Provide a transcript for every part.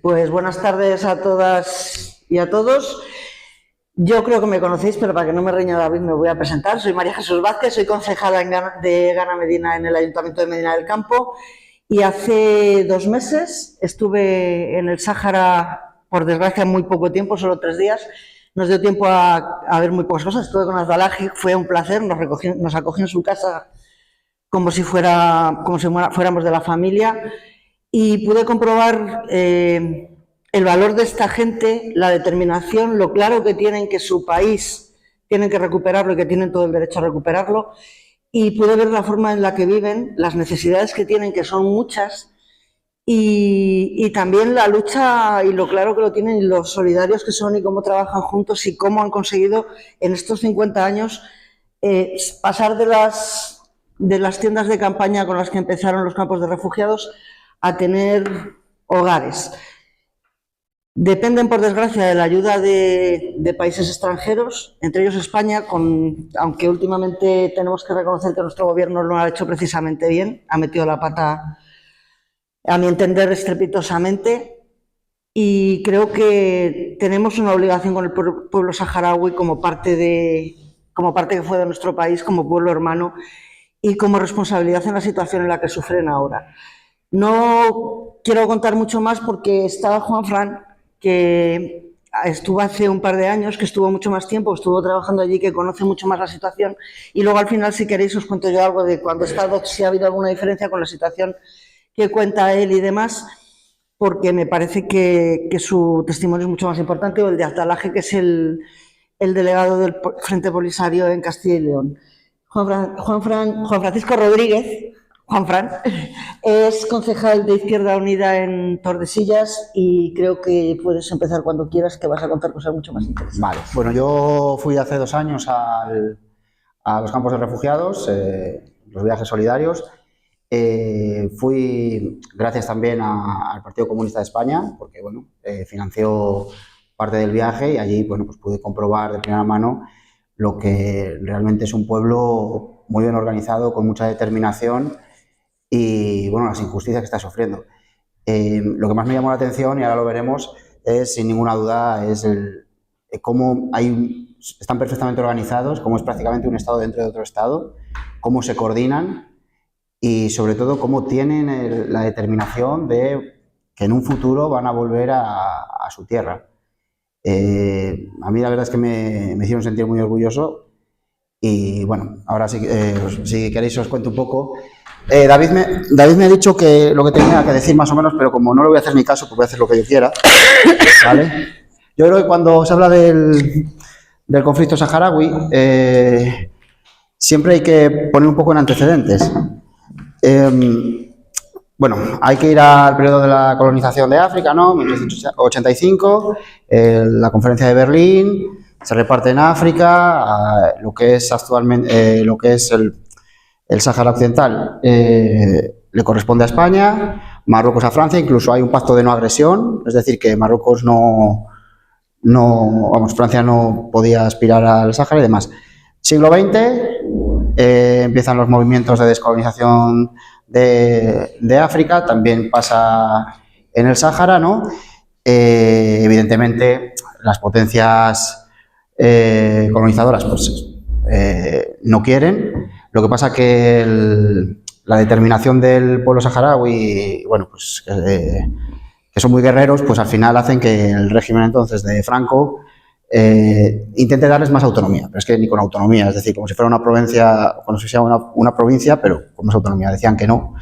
Pues buenas tardes a todas y a todos. Yo creo que me conocéis, pero para que no me reña David me voy a presentar. Soy María Jesús Vázquez, soy concejala de Gana Medina en el Ayuntamiento de Medina del Campo y hace 2 meses estuve en el Sáhara, por desgracia muy poco tiempo, solo 3 días. Nos dio tiempo a ver muy pocas cosas. Estuve con Abdalaji, fue un placer, nos acogió en su casa como si fuéramos de la familia. Y pude comprobar el valor de esta gente, la determinación, lo claro que tienen que su país tienen que recuperarlo y que tienen todo el derecho a recuperarlo. Y pude ver la forma en la que viven, las necesidades que tienen, que son muchas, y también la lucha y lo claro que lo tienen y los solidarios que son y cómo trabajan juntos y cómo han conseguido en estos 50 años pasar de las tiendas de campaña con las que empezaron los campos de refugiados a tener hogares. Dependen, por desgracia, de la ayuda de países extranjeros, entre ellos España, aunque últimamente tenemos que reconocer que nuestro gobierno no lo ha hecho precisamente bien, ha metido la pata, a mi entender, estrepitosamente, y creo que tenemos una obligación con el pueblo saharaui como parte que fue de nuestro país, como pueblo hermano, y como responsabilidad en la situación en la que sufren ahora. No quiero contar mucho más porque estaba Juanfran, que estuvo hace un par de años, que estuvo mucho más tiempo, estuvo trabajando allí, que conoce mucho más la situación, y luego al final, si queréis, os cuento yo algo de cuando he estado, si ha habido alguna diferencia con la situación que cuenta él y demás, porque me parece que su testimonio es mucho más importante, o el de Abdalaji, que es el delegado del Frente Polisario en Castilla y León. Juan Francisco Rodríguez, Juanfran, es concejal de Izquierda Unida en Tordesillas y creo que puedes empezar cuando quieras, que vas a contar cosas mucho más interesantes. Vale, bueno, yo fui hace 2 años a los campos de refugiados, los viajes solidarios. Fui gracias también al Partido Comunista de España, porque bueno, financió parte del viaje y allí bueno, pues pude comprobar de primera mano lo que realmente es un pueblo muy bien organizado, con mucha determinación y bueno, las injusticias que está sufriendo. Lo que más me llamó la atención, y ahora lo veremos, es sin ninguna duda es cómo están perfectamente organizados, cómo es prácticamente un estado dentro de otro estado, cómo se coordinan y sobre todo cómo tienen la determinación de que en un futuro van a volver a su tierra. A mí la verdad es que me hicieron sentir muy orgulloso y bueno, ahora sí, si queréis os cuento un poco. David me ha dicho que lo que tenía que decir más o menos, pero como no le voy a hacer ni caso, pues voy a hacer lo que yo quiera, ¿vale? Yo creo que cuando se habla del conflicto saharaui, siempre hay que poner un poco en antecedentes. Bueno, hay que ir al periodo de la colonización de África, ¿no? 1985, la conferencia de Berlín, se reparte en África, lo que es actualmente, lo que es el Sáhara Occidental le corresponde a España, Marruecos a Francia, incluso hay un pacto de no agresión, es decir, que Marruecos Francia no podía aspirar al Sáhara y demás. Siglo XX, empiezan los movimientos de descolonización de África, también pasa en el Sáhara, ¿no? Evidentemente, las potencias colonizadoras pues, no quieren. Lo que pasa que la determinación del pueblo saharaui, bueno, pues que son muy guerreros, pues al final hacen que el régimen entonces de Franco intente darles más autonomía, pero es que ni con autonomía, es decir, como si fuera una provincia, como si fuera una provincia, pero con más autonomía, decían que no.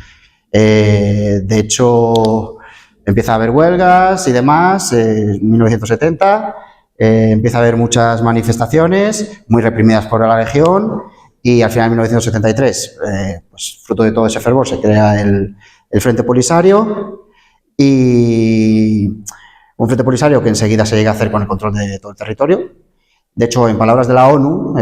De hecho, empieza a haber huelgas y demás, en 1970, empieza a haber muchas manifestaciones muy reprimidas por la región. Y al final, en 1973, pues, fruto de todo ese fervor, se crea el Frente Polisario, y un Frente Polisario que enseguida se llega a hacer con el control de todo el territorio. De hecho, en palabras de la ONU,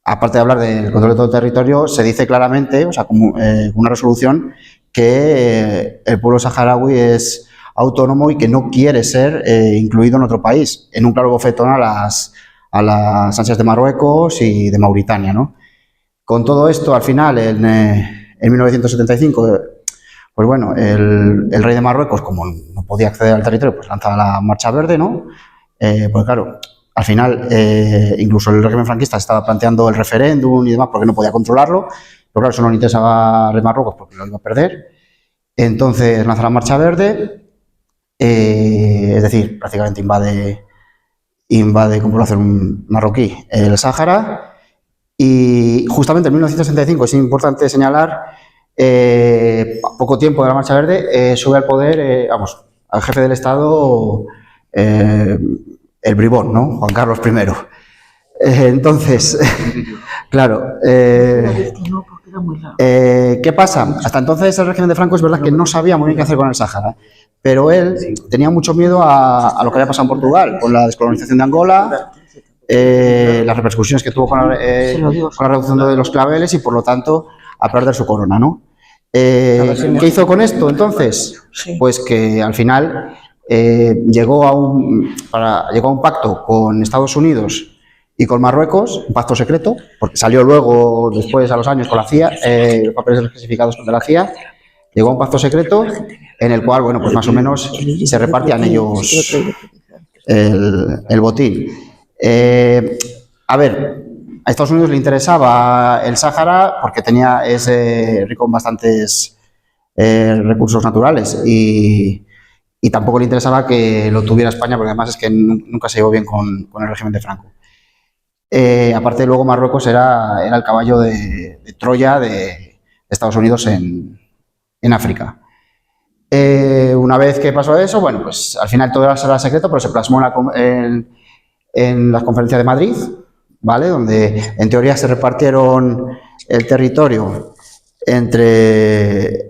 aparte de hablar del control de todo el territorio, se dice claramente, o sea, como una resolución, que el pueblo saharaui es autónomo y que no quiere ser incluido en otro país, en un claro bofetón a las ansias de Marruecos y de Mauritania, ¿no? Con todo esto, al final, en 1975, pues bueno, el rey de Marruecos, como no podía acceder al territorio, pues lanza la Marcha Verde, ¿no? Pues claro, al final, incluso el régimen franquista estaba planteando el referéndum y demás porque no podía controlarlo, pero claro, eso no le interesaba al rey de Marruecos porque lo iba a perder. Entonces lanza la Marcha Verde, es decir, prácticamente invade, como lo hace un marroquí, el Sáhara. Y justamente en 1965, es importante señalar, poco tiempo de la Marcha Verde, sube al poder, al jefe del Estado, el bribón, ¿no? Juan Carlos I. Entonces, claro, ¿qué pasa? Hasta entonces el régimen de Franco es verdad que no sabía muy bien qué hacer con el Sáhara, pero él tenía mucho miedo a lo que había pasado en Portugal, con la descolonización de Angola, las repercusiones que tuvo con la reducción de los claveles y, por lo tanto, a perder su corona, ¿no? ¿Qué hizo con esto, entonces? Pues que al final llegó a un pacto con Estados Unidos y con Marruecos, un pacto secreto, porque salió luego, después, a los años, con la CIA, los papeles desclasificados de la CIA. Llegó a un pacto secreto en el cual, bueno, pues más o menos se repartían ellos el botín. A ver, a Estados Unidos le interesaba el Sáhara porque es rico en bastantes recursos naturales y tampoco le interesaba que lo tuviera España porque además es que nunca se llevó bien con el régimen de Franco. Aparte, luego Marruecos era el caballo de Troya de Estados Unidos en África. Una vez que pasó eso, bueno, pues al final todo era secreto, pero se plasmó en las conferencias de Madrid, ¿vale? Donde en teoría se repartieron el territorio entre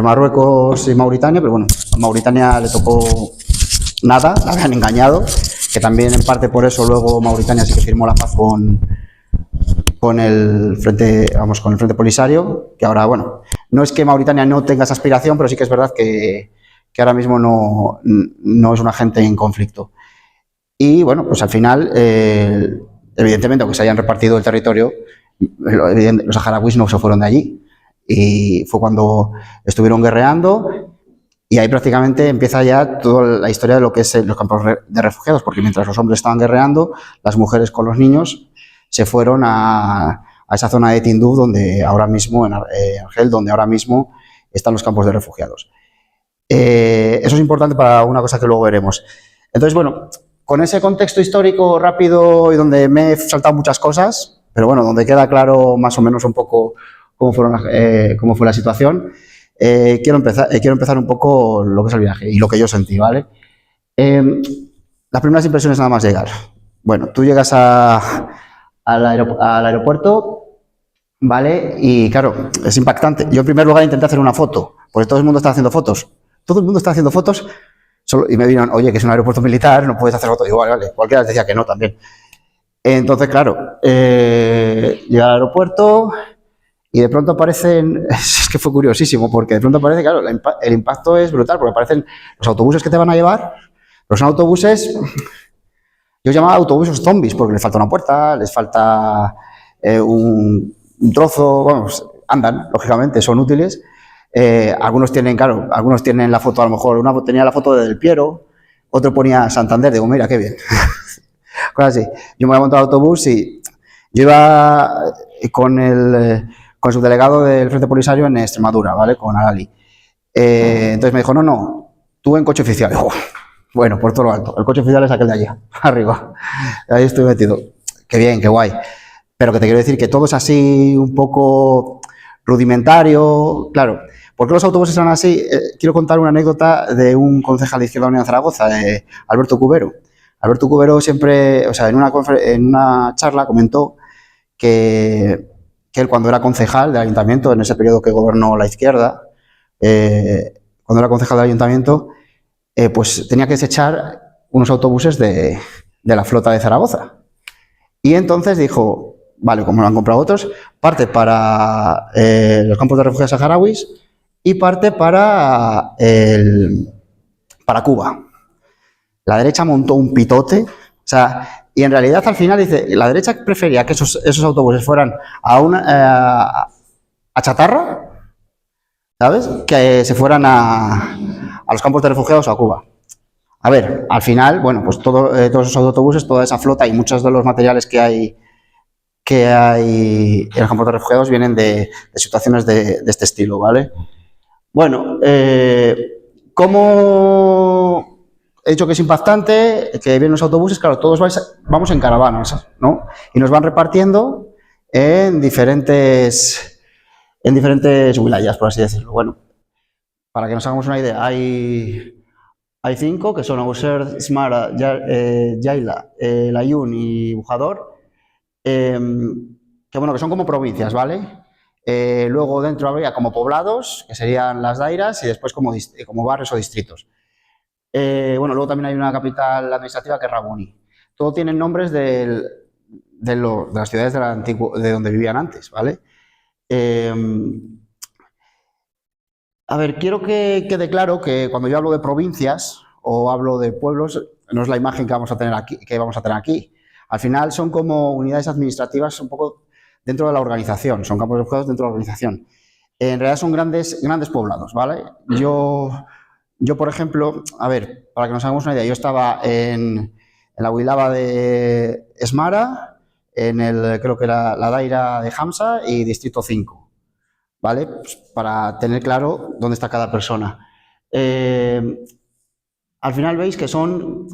Marruecos y Mauritania, pero bueno, a Mauritania le tocó nada, la habían engañado, que también en parte por eso luego Mauritania sí que firmó la paz con el Frente Polisario, que ahora, bueno, no es que Mauritania no tenga esa aspiración, pero sí que es verdad que ahora mismo no es un agente en conflicto. Y bueno, pues al final, evidentemente, aunque se hayan repartido el territorio, los saharauis no se fueron de allí. Y fue cuando estuvieron guerreando y ahí prácticamente empieza ya toda la historia de lo que es los campos de refugiados, porque mientras los hombres estaban guerreando, las mujeres con los niños se fueron a esa zona de Tinduf, donde ahora mismo, en Argel, donde ahora mismo están los campos de refugiados. Eso es importante para una cosa que luego veremos. Entonces, bueno, con ese contexto histórico rápido y donde me he saltado muchas cosas, pero bueno, donde queda claro más o menos un poco cómo fue la situación, quiero empezar un poco lo que es el viaje y lo que yo sentí, ¿vale? Las primeras impresiones nada más llegar. Bueno, tú llegas al aeropuerto, ¿vale? Y claro, es impactante. Yo en primer lugar intenté hacer una foto, porque todo el mundo está haciendo fotos. Todo el mundo está haciendo fotos y me dijeron, oye, que es un aeropuerto militar, no puedes hacer fotos. Digo, vale, cualquiera les decía que no también. Entonces, claro, llegué al aeropuerto y de pronto aparecen, es que fue curiosísimo, porque de pronto aparece, claro, el impacto es brutal, porque aparecen los autobuses que te van a llevar, pero son autobuses, yo llamaba autobuses zombies, porque les falta una puerta, les falta un trozo, bueno, andan, lógicamente, son útiles. Algunos tienen, claro, algunos tienen la foto, a lo mejor, uno tenía la foto de Del Piero, otro ponía Santander, digo, mira, qué bien. Cosas así. Yo me voy a montar al autobús y yo iba con el subdelegado del Frente Polisario en Extremadura, ¿vale? Con Alali. Entonces me dijo, no, tú en coche oficial. Digo, bueno, por todo lo alto. El coche oficial es aquel de allá, arriba. Ahí estoy metido. Qué bien, qué guay. Pero que te quiero decir que todo es así un poco rudimentario. Claro, ¿por qué los autobuses son así? Quiero contar una anécdota de un concejal de Izquierda Unida de Zaragoza, Alberto Cubero. Alberto Cubero siempre, o sea, en una charla comentó que él, cuando era concejal del ayuntamiento, en ese periodo que gobernó la izquierda, cuando era concejal del ayuntamiento, pues tenía que desechar unos autobuses de la flota de Zaragoza. Y entonces dijo, vale, como lo han comprado otros, parte para los campos de refugiados saharauis y parte para Cuba. La derecha montó un pitote, o sea, y en realidad al final dice, la derecha prefería que esos autobuses fueran a chatarra, ¿sabes? Que se fueran a los campos de refugiados o a Cuba. A ver, al final, bueno, pues todos esos autobuses, toda esa flota y muchos de los materiales que hay en los campos de refugiados vienen de situaciones de este estilo, ¿vale? Bueno, como he dicho que es impactante, que vienen los autobuses, claro, todos vamos en caravanas, ¿no? Y nos van repartiendo en diferentes wilayas, por así decirlo. Bueno, para que nos hagamos una idea, hay 5, que son Auxerre, Smara, Yaila, Layún y Bujador, que bueno, que son como provincias, ¿vale? Luego dentro habría como poblados, que serían las dairas, y después como barrios o distritos. Bueno, luego también hay una capital administrativa que es Rabuni. Todo tienen nombres de las ciudades de donde vivían antes, ¿vale? A ver, quiero que quede claro que cuando yo hablo de provincias o hablo de pueblos, no es la imagen que vamos a tener aquí. Al final son como unidades administrativas un poco dentro de la organización, son campos de refugiados dentro de la organización. En realidad son grandes poblados, ¿vale? Yo, por ejemplo, a ver, para que nos hagamos una idea, yo estaba en la Huilaba de Esmara, creo que era la Daira de Hamsa y Distrito 5, ¿vale? Pues para tener claro dónde está cada persona. Al final veis que son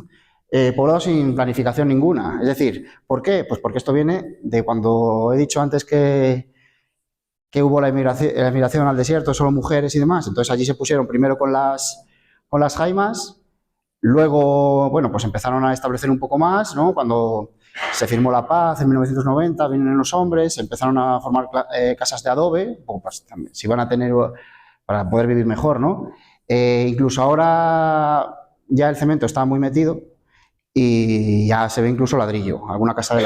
poblados sin planificación ninguna. Es decir, ¿por qué? Pues porque esto viene de cuando he dicho antes que hubo la emigración al desierto, solo mujeres y demás. Entonces allí se pusieron primero con las jaimas, luego, bueno, pues empezaron a establecer un poco más, ¿no? Cuando se firmó la paz en 1990, vienen los hombres, empezaron a formar casas de adobe, pues, si van a tener para poder vivir mejor, ¿no? Incluso ahora ya el cemento está muy metido y ya se ve incluso ladrillo, alguna casa de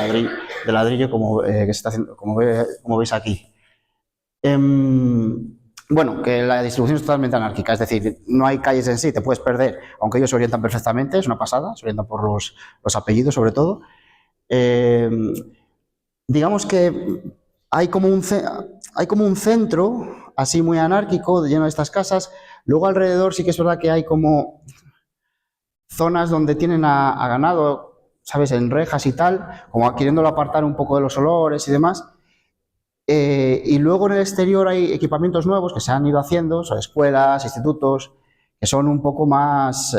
ladrillo como, que se está haciendo, como veis aquí. Bueno, que la distribución es totalmente anárquica, es decir, no hay calles en sí, te puedes perder, aunque ellos se orientan perfectamente, es una pasada, se orientan por los apellidos sobre todo. Digamos que hay como un centro así muy anárquico, lleno de estas casas. Luego alrededor sí que es verdad que hay como zonas donde tienen a ganado, ¿sabes?, en rejas y tal, como queriéndolo apartar un poco de los olores y demás. Y luego en el exterior hay equipamientos nuevos que se han ido haciendo, son escuelas, institutos, que son un poco más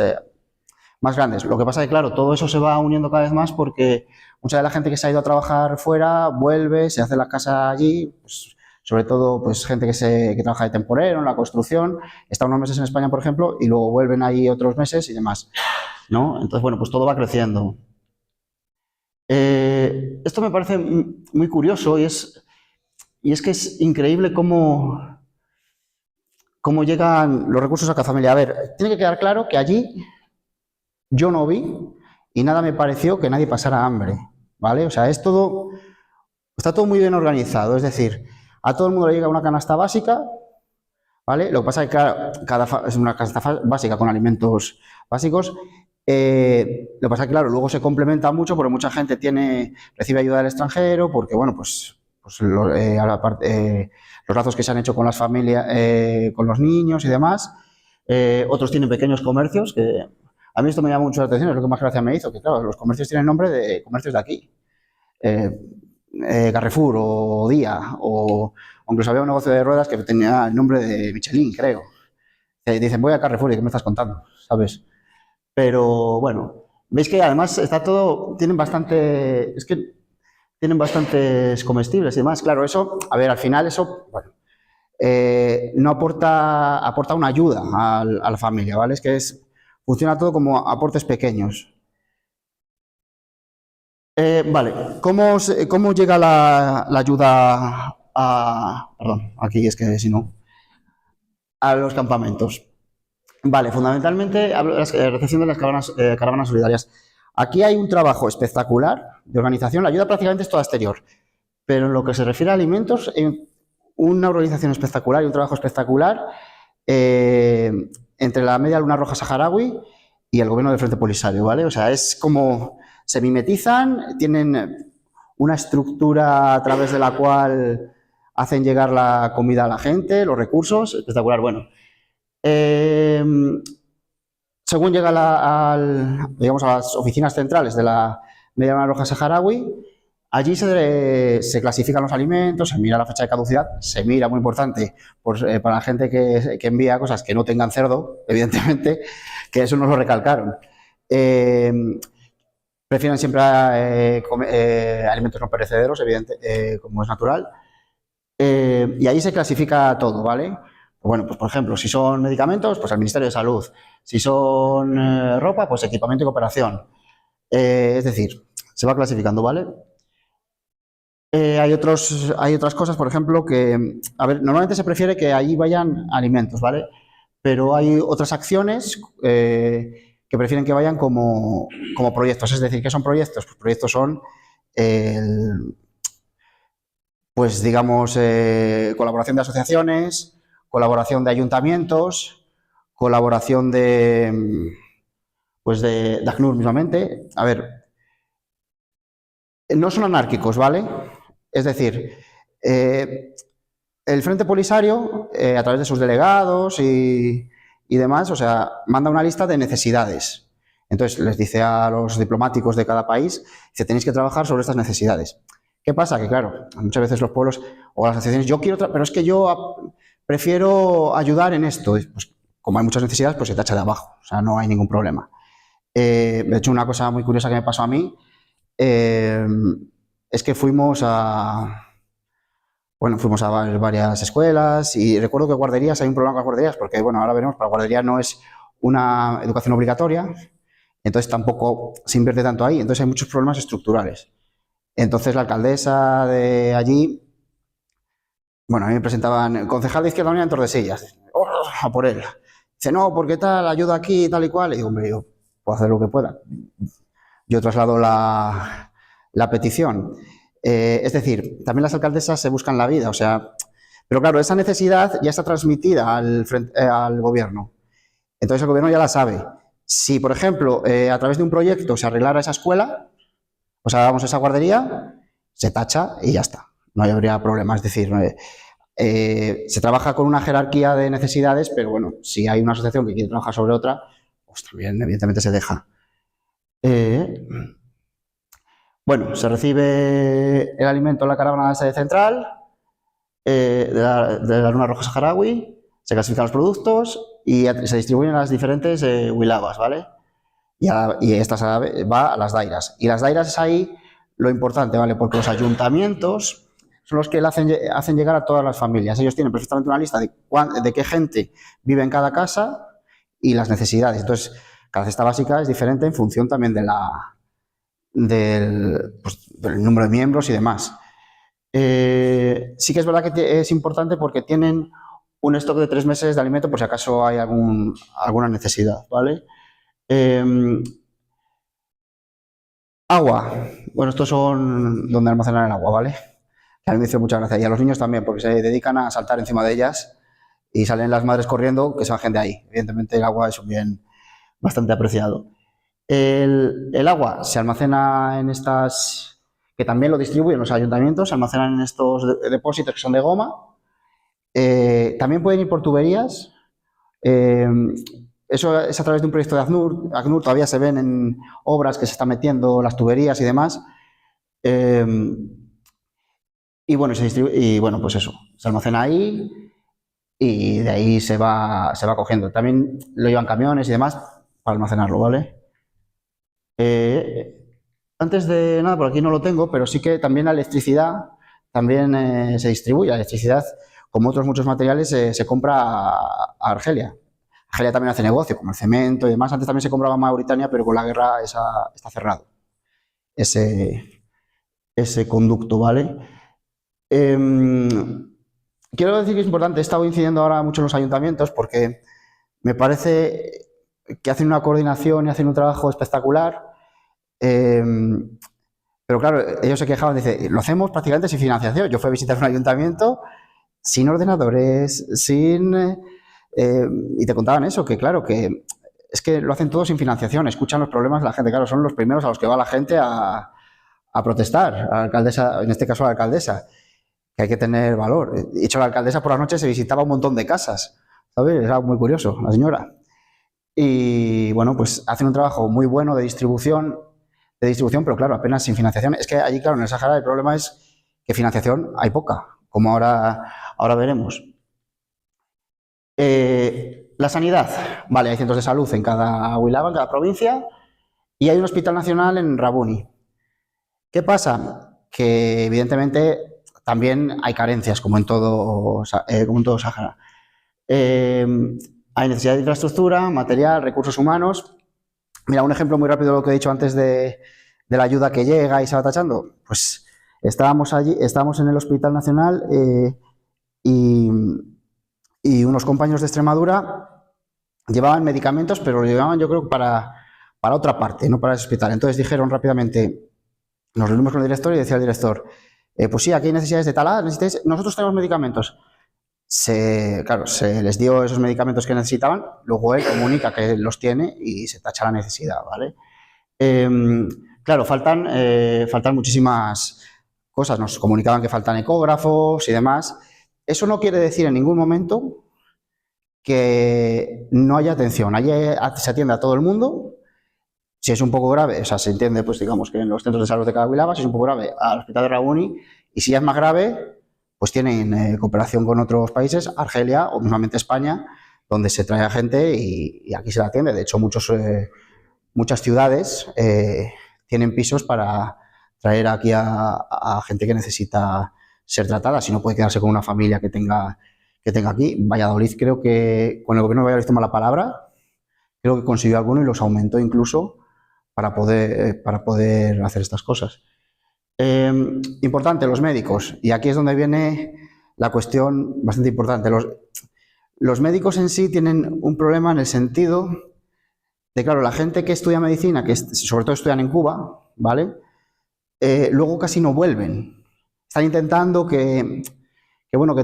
grandes. Lo que pasa es que, claro, todo eso se va uniendo cada vez más porque mucha de la gente que se ha ido a trabajar fuera vuelve, se hace la casa allí, pues, sobre todo pues gente que trabaja de temporero en la construcción, está unos meses en España, por ejemplo, y luego vuelven allí otros meses y demás, ¿no? Entonces, bueno, pues todo va creciendo. Esto me parece muy curioso y es que es increíble cómo llegan los recursos a cada familia. A ver, tiene que quedar claro que allí yo no vi y nada me pareció que nadie pasara hambre, ¿vale? O sea, está todo muy bien organizado, es decir, a todo el mundo le llega una canasta básica, ¿vale? Lo que pasa es que es una canasta básica con alimentos básicos. Lo que pasa es que, claro, luego se complementa mucho porque mucha gente recibe ayuda del extranjero, porque, bueno, pues los lazos que se han hecho con las familias, con los niños y demás. Otros tienen pequeños comercios, que a mí esto me llama mucho la atención, es lo que más gracia me hizo, que claro, los comercios tienen nombre de comercios de aquí. Carrefour o Día, o incluso había un negocio de ruedas que tenía el nombre de Michelin, creo. Dicen, voy a Carrefour, ¿y qué me estás contando? ¿Sabes? Pero bueno, veis que además tienen bastantes comestibles y demás. Claro, eso, a ver, al final eso, bueno, no aporta una ayuda a la familia, ¿vale? Es que funciona todo como aportes pequeños. Vale, ¿cómo llega la ayuda perdón, aquí es que si no, a los campamentos? Vale, fundamentalmente hablo de la recepción de las caravanas solidarias. Aquí hay un trabajo espectacular de organización, la ayuda prácticamente es toda exterior, pero en lo que se refiere a alimentos, una organización espectacular y un trabajo espectacular entre la Media Luna Roja Saharaui y el gobierno del Frente Polisario, ¿vale? O sea, es como se mimetizan, tienen una estructura a través de la cual hacen llegar la comida a la gente, los recursos, espectacular. Bueno, según llega digamos, a las oficinas centrales de la Mediana Roja Saharaui, allí se clasifican los alimentos, se mira la fecha de caducidad, se mira, muy importante, para la gente que envía cosas que no tengan cerdo, evidentemente, que eso nos lo recalcaron. Prefieren siempre alimentos no perecederos, como es natural. Y ahí se clasifica todo, ¿vale? Bueno, pues por ejemplo, si son medicamentos, pues al Ministerio de Salud. Si son ropa, pues equipamiento y cooperación. Es decir, se va clasificando, ¿vale? Hay otras cosas, por ejemplo, que, a ver, normalmente se prefiere que ahí vayan alimentos, ¿vale? Pero hay otras acciones que prefieren que vayan como proyectos. Es decir, ¿qué son proyectos? Pues proyectos son, pues digamos, colaboración de asociaciones, colaboración de ayuntamientos, colaboración de ACNUR mismamente. A ver, no son anárquicos, ¿vale? Es decir, el Frente Polisario, a través de sus delegados y demás, o sea, manda una lista de necesidades. Entonces, les dice a los diplomáticos de cada país, dice, tenéis que trabajar sobre estas necesidades. ¿Qué pasa? Que, claro, muchas veces los pueblos o las asociaciones, pero es que yo prefiero ayudar en esto. Pues, como hay muchas necesidades, pues se tacha de abajo, o sea, no hay ningún problema. De hecho, una cosa muy curiosa que me pasó a mí es que fuimos a varias escuelas y recuerdo que guarderías, hay un problema con las guarderías porque, bueno, ahora veremos, para la guardería no es una educación obligatoria, entonces tampoco se invierte tanto ahí, entonces hay muchos problemas estructurales. Entonces la alcaldesa de allí, bueno, a mí me presentaban concejal de Izquierda Unida en Tordesillas, a por él. Dice, no, porque tal, ayuda aquí, tal y cual, y digo, hombre, yo puedo hacer lo que pueda. Yo traslado la petición. Es decir, también las alcaldesas se buscan la vida, o sea, pero claro, esa necesidad ya está transmitida al gobierno. Entonces el gobierno ya la sabe. Si, por ejemplo, a través de un proyecto se arreglara esa escuela, o sea, vamos a esa guardería, se tacha y ya está. No habría problema. Es decir, se trabaja con una jerarquía de necesidades, pero bueno, si hay una asociación que quiere trabajar sobre otra, pues también, evidentemente, se deja. Bueno, se recibe el alimento en la caravana de la sede central de la Luna Roja Saharaui, se clasifican los productos y se distribuyen a las diferentes wilabas, ¿vale? Y esta va a las dairas. Y las dairas es ahí lo importante, ¿vale? Porque los ayuntamientos son los que le hacen llegar a todas las familias. Ellos tienen perfectamente una lista de qué gente vive en cada casa y las necesidades. Entonces, cada cesta básica es diferente en función también del número de miembros y demás. Sí que es verdad que es importante porque tienen un stock de 3 meses de alimento por si acaso hay alguna necesidad, ¿vale? Agua. Bueno, estos son donde almacenan el agua, ¿vale? A mí me hizo mucha gracia. Y a los niños también, porque se dedican a saltar encima de ellas y salen las madres corriendo que se bajen de ahí. Evidentemente el agua es un bien bastante apreciado. El agua se almacena en estas, que también lo distribuyen los ayuntamientos, se almacenan en estos depósitos que son de goma. También pueden ir por tuberías. Eso es a través de un proyecto de ACNUR. ACNUR todavía se ven en obras que se están metiendo las tuberías y demás. Y bueno, se distribuye, y bueno, pues eso, se almacena ahí y de ahí se va cogiendo. También lo llevan camiones y demás para almacenarlo, ¿vale? Antes de nada, por aquí no lo tengo, pero sí que también la electricidad también se distribuye. La electricidad, como otros muchos materiales, se compra a Argelia. Argelia también hace negocio, como el cemento y demás. Antes también se compraba en Mauritania, pero con la guerra está cerrado ese conducto, ¿vale? Quiero decir que es importante, he estado incidiendo ahora mucho en los ayuntamientos porque me parece que hacen una coordinación y hacen un trabajo espectacular, pero claro, ellos se quejaban, dicen, lo hacemos prácticamente sin financiación. Yo fui a visitar un ayuntamiento sin ordenadores, y te contaban eso, que claro, que es que lo hacen todo sin financiación, escuchan los problemas de la gente, claro, son los primeros a los que va la gente a protestar, a la alcaldesa, en este caso a la alcaldesa. que hay que tener valor. De hecho, la alcaldesa por las noches se visitaba un montón de casas, ¿sabes? Era muy curioso, la señora. Y bueno, pues hacen un trabajo muy bueno de distribución, pero claro, apenas sin financiación. Es que allí, claro, en el Sahara el problema es que financiación hay poca, como ahora veremos. La sanidad, vale, hay centros de salud en cada wilaya, en cada provincia, y hay un hospital nacional en Rabuni. ¿Qué pasa? Que evidentemente también hay carencias, como en todo Sahara. Hay necesidad de infraestructura, material, recursos humanos. Mira, un ejemplo muy rápido de lo que he dicho antes de la ayuda que llega y se va tachando. Pues estábamos en el Hospital Nacional y unos compañeros de Extremadura llevaban medicamentos, pero lo llevaban yo creo para otra parte, no para ese hospital. Entonces dijeron rápidamente, nos reunimos con el director y decía el director, pues sí, aquí hay necesidades de tal, nosotros tenemos medicamentos. Claro, se les dio esos medicamentos que necesitaban, luego él comunica que los tiene y se tacha la necesidad, ¿vale? Claro, faltan muchísimas cosas, nos comunicaban que faltan ecógrafos y demás. Eso no quiere decir en ningún momento que no haya atención, allí se atiende a todo el mundo. Si es un poco grave, o sea, se entiende, pues digamos que en los centros de salud de cada wilaya, si es un poco grave, al hospital de Rabuni, y si ya es más grave, pues tienen cooperación con otros países, Argelia o mismamente España, donde se trae a gente y aquí se la atiende. De hecho, muchas ciudades tienen pisos para traer aquí a gente que necesita ser tratada, si no puede quedarse con una familia que tenga aquí. Valladolid, creo que con el gobierno de Valladolid toma la palabra, creo que consiguió alguno y los aumentó incluso para poder hacer estas cosas. Importante, los médicos, y aquí es donde viene la cuestión bastante importante. Los médicos en sí tienen un problema en el sentido de, claro, la gente que estudia medicina, que sobre todo estudian en Cuba, ¿vale? Luego casi no vuelven. Están intentando que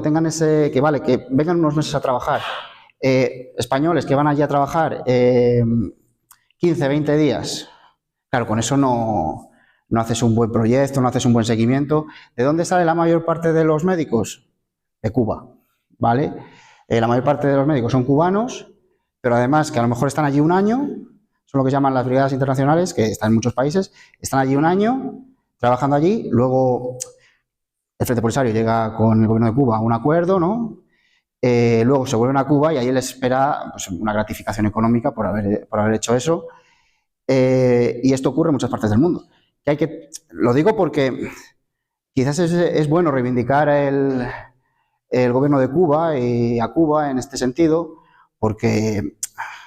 tengan que vengan unos meses a trabajar. Españoles que van allí a trabajar 15, 20 días. Claro, con eso no haces un buen proyecto, no haces un buen seguimiento. ¿De dónde sale la mayor parte de los médicos? De Cuba, ¿vale? La mayor parte de los médicos son cubanos, pero además que a lo mejor están allí un año, son lo que llaman las brigadas internacionales, que están en muchos países, están allí un año trabajando allí, luego el Frente Polisario llega con el gobierno de Cuba a un acuerdo, ¿no? Luego se vuelven a Cuba y ahí les espera pues, una gratificación económica por haber hecho eso. Y esto ocurre en muchas partes del mundo. Lo digo porque quizás es bueno reivindicar el gobierno de Cuba y a Cuba en este sentido, porque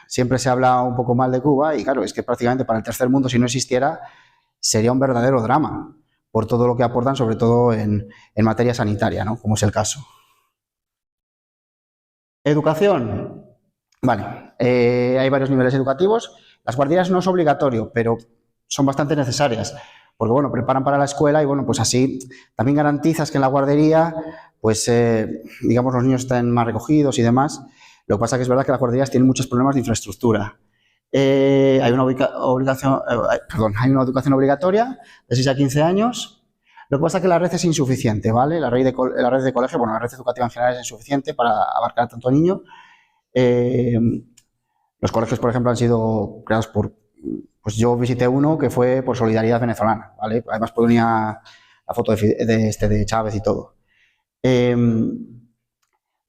siempre se habla un poco mal de Cuba y claro, es que prácticamente para el tercer mundo, si no existiera, sería un verdadero drama por todo lo que aportan, sobre todo en materia sanitaria, ¿no? Como es el caso. Educación. Vale, hay varios niveles educativos. Las guarderías no es obligatorio, pero son bastante necesarias, porque bueno, preparan para la escuela y bueno, pues así también garantizas que en la guardería, pues digamos, los niños estén más recogidos y demás. Lo que pasa es que es verdad que las guarderías tienen muchos problemas de infraestructura. Hay una educación obligatoria de 6 a 15 años. Lo que pasa es que la red es insuficiente, ¿vale? La red de colegio, bueno, la red educativa en general es insuficiente para abarcar tanto niño. Los colegios, por ejemplo, han sido creados pues yo visité uno que fue por Solidaridad Venezolana, ¿vale? Además ponía la foto de Chávez y todo.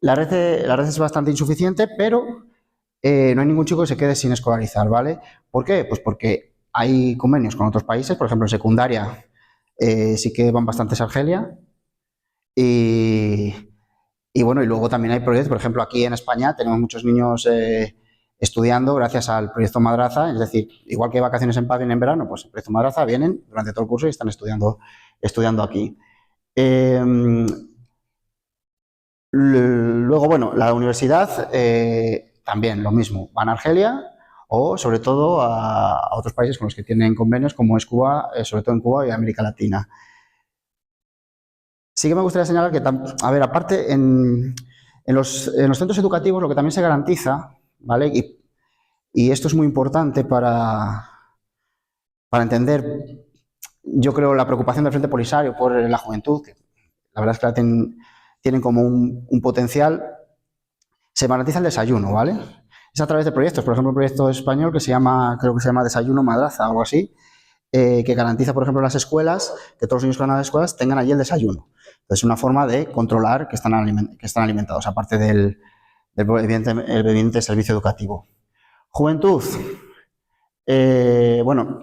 La red es bastante insuficiente, pero no hay ningún chico que se quede sin escolarizar, ¿vale? ¿Por qué? Pues porque hay convenios con otros países, por ejemplo, en secundaria sí que van bastantes a Argelia y bueno, y luego también hay proyectos, por ejemplo, aquí en España tenemos muchos niños estudiando gracias al proyecto Madraza, es decir, igual que vacaciones en paz vienen en verano, pues el proyecto Madraza vienen durante todo el curso y están estudiando aquí. Luego, bueno, la universidad también lo mismo, van a Argelia o sobre todo a otros países con los que tienen convenios como es Cuba, sobre todo en Cuba y América Latina. Sí que me gustaría señalar que, a ver, aparte en los centros educativos lo que también se garantiza, ¿vale? Y esto es muy importante para entender, yo creo, la preocupación del Frente Polisario por la juventud, que la verdad es que tienen como un potencial. Se garantiza el desayuno, ¿vale? Es a través de proyectos, por ejemplo, un proyecto español que creo que se llama Desayuno Madraza o algo así, que garantiza, por ejemplo, las escuelas, que todos los niños que van a las escuelas tengan allí el desayuno. Entonces, es una forma de controlar que están alimentados, aparte del evidente servicio educativo. Juventud. Bueno,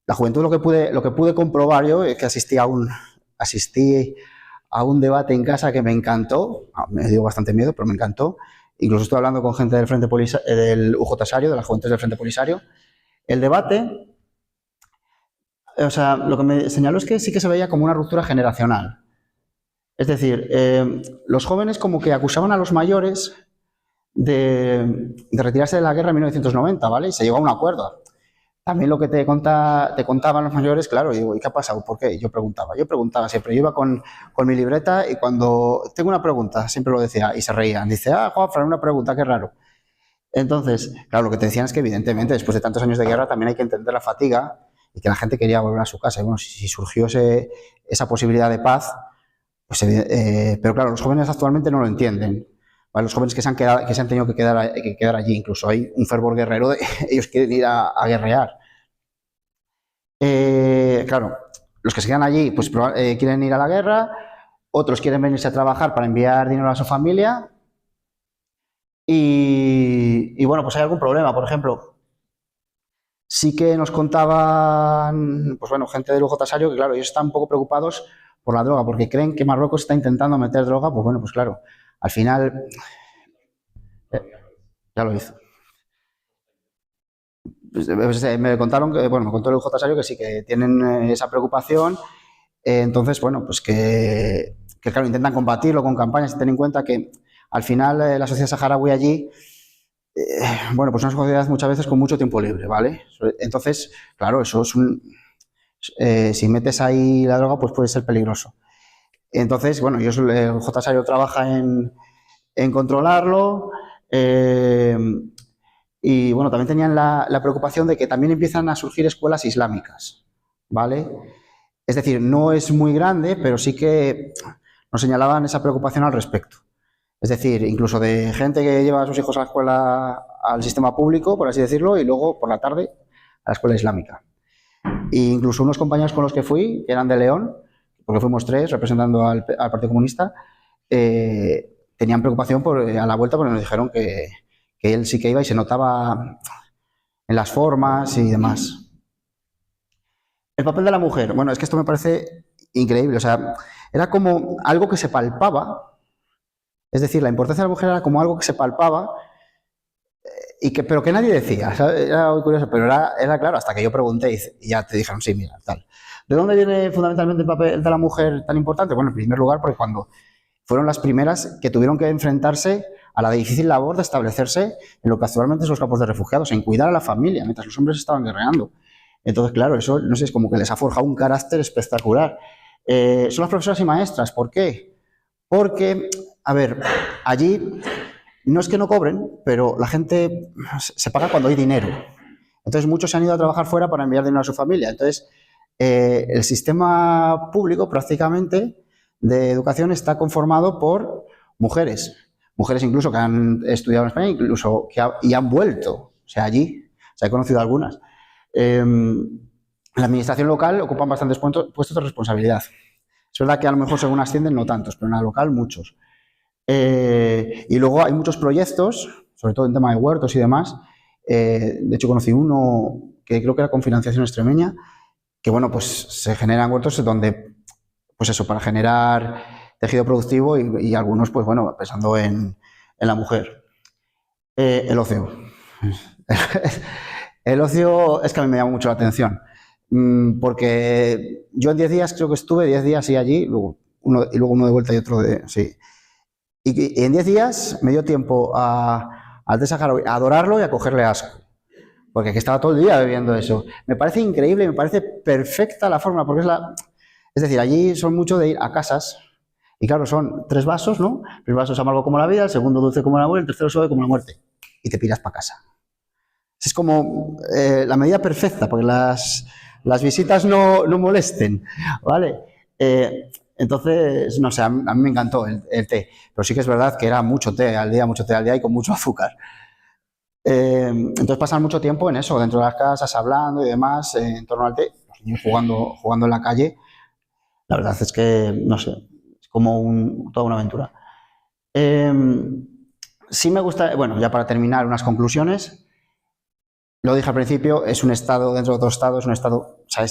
la juventud lo que pude comprobar yo es que asistí a un debate en casa que me encantó, me dio bastante miedo, pero me encantó. Incluso estoy hablando con gente del UJ Sario, de las Juventudes del Frente Polisario. El debate, o sea, lo que me señaló es que sí que se veía como una ruptura generacional. Es decir, los jóvenes como que acusaban a los mayores de retirarse de la guerra en 1990, ¿vale? Y se llegó a un acuerdo. También lo que te contaban los mayores, claro, digo, ¿y qué ha pasado? ¿Por qué? Yo preguntaba siempre. Yo iba con mi libreta y cuando tengo una pregunta, siempre lo decía y se reían. Dice, Juanfran, una pregunta, qué raro. Entonces, claro, lo que te decían es que evidentemente después de tantos años de guerra también hay que entender la fatiga y que la gente quería volver a su casa. Y bueno, si surgió esa posibilidad de paz, pues, pero claro, los jóvenes actualmente no lo entienden. ¿Vale? Los jóvenes que se han tenido que quedar allí, incluso hay un fervor guerrero, ellos quieren ir a guerrear. Claro, los que se quedan allí pues quieren ir a la guerra, otros quieren venirse a trabajar para enviar dinero a su familia y bueno, pues hay algún problema. Por ejemplo, sí que nos contaban, pues bueno, gente del UJ Sario que claro, ellos están un poco preocupados por la droga, porque creen que Marruecos está intentando meter droga, pues bueno, pues claro, al final ya lo hizo. Me contaron que, bueno, me contó el UJ Sario que sí que tienen esa preocupación, entonces, bueno, pues que claro, intentan combatirlo con campañas y ten en cuenta que al final la sociedad saharaui allí, bueno, pues es una sociedad muchas veces con mucho tiempo libre, ¿vale? Entonces, claro, eso es si metes ahí la droga, pues puede ser peligroso. Entonces, bueno, el J. Sario trabaja en controlarlo y, bueno, también tenían la preocupación de que también empiezan a surgir escuelas islámicas, ¿vale? Es decir, no es muy grande, pero sí que nos señalaban esa preocupación al respecto. Es decir, incluso de gente que lleva a sus hijos a la escuela, al sistema público, por así decirlo, y luego por la tarde a la escuela islámica. E incluso unos compañeros con los que fui, que eran de León, porque fuimos 3 representando al Partido Comunista, tenían preocupación a la vuelta porque nos dijeron que él sí que iba y se notaba en las formas y demás. El papel de la mujer, bueno, es que esto me parece increíble, o sea, era como algo que se palpaba, es decir, la importancia de la mujer era como algo que se palpaba, pero que nadie decía, ¿sabes? Era muy curioso, pero era claro, hasta que yo pregunté y ya te dijeron, sí, mira, tal. ¿De dónde viene fundamentalmente el papel de la mujer tan importante? Bueno, en primer lugar, porque cuando fueron las primeras que tuvieron que enfrentarse a la difícil labor de establecerse en lo que actualmente son los campos de refugiados, en cuidar a la familia, mientras los hombres estaban guerreando. Entonces, claro, eso, no sé, es como que les ha forjado un carácter espectacular. Son las profesoras y maestras, ¿por qué? Porque, a ver, allí no es que no cobren, pero la gente se paga cuando hay dinero. Entonces, muchos se han ido a trabajar fuera para enviar dinero a su familia. Entonces, el sistema público prácticamente de educación está conformado por mujeres incluso que han estudiado en España, incluso y han vuelto, o sea, allí, he conocido algunas. En la administración local ocupan bastantes puestos de responsabilidad. Es verdad que a lo mejor según ascienden no tantos, pero en la local muchos. Y luego hay muchos proyectos, sobre todo en tema de huertos y demás. De hecho, conocí uno que creo que era con financiación extremeña, que bueno, pues se generan huertos donde, pues eso, para generar tejido productivo y algunos, pues bueno, pensando en la mujer. El ocio. El ocio es que a mí me llama mucho la atención, porque yo en 10 días creo que estuve, 10 días y allí, luego uno de vuelta y otro de... Sí. Y en 10 días me dio tiempo al de Saharaui a adorarlo y a cogerle asco. Porque aquí estaba todo el día bebiendo eso. Me parece increíble, me parece perfecta la fórmula, porque es decir, allí son mucho de ir a casas, y claro, son 3 vasos, ¿no? El primer vaso es amargo como la vida, el segundo dulce como la muerte, el tercero suave como la muerte. Y te piras para casa. Es como la medida perfecta, porque las visitas no molesten, ¿vale? Entonces, no sé, a mí me encantó el té, pero sí que es verdad que era mucho té al día y con mucho azúcar. Entonces pasan mucho tiempo en eso, dentro de las casas, hablando y demás, en torno al té, los niños jugando en la calle. La verdad es que, no sé, es como toda una aventura. Sí me gusta, bueno, ya para terminar, unas conclusiones. Lo dije al principio, es un estado dentro de otro estado, es un estado, o sea,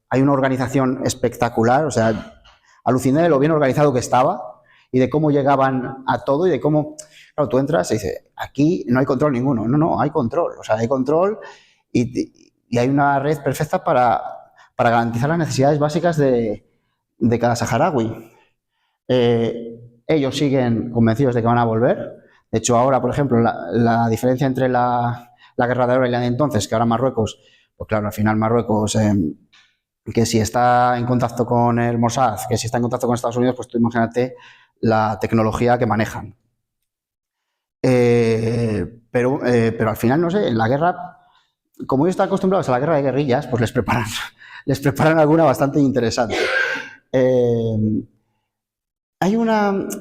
hay una organización espectacular, o sea, aluciné de lo bien organizado que estaba y de cómo llegaban a todo y de cómo, claro, tú entras y dices, aquí no hay control ninguno. No, hay control, o sea, hay control y hay una red perfecta para garantizar las necesidades básicas de cada saharaui. Ellos siguen convencidos de que van a volver. De hecho, ahora, por ejemplo, la diferencia entre la guerra de ahora y la de entonces, que ahora Marruecos, pues claro, al final Marruecos, que si está en contacto con el Mossad, que si está en contacto con Estados Unidos, pues tú imagínate la tecnología que manejan. Pero al final, no sé, en la guerra, como ellos están acostumbrados a la guerra de guerrillas, pues les preparan alguna bastante interesante.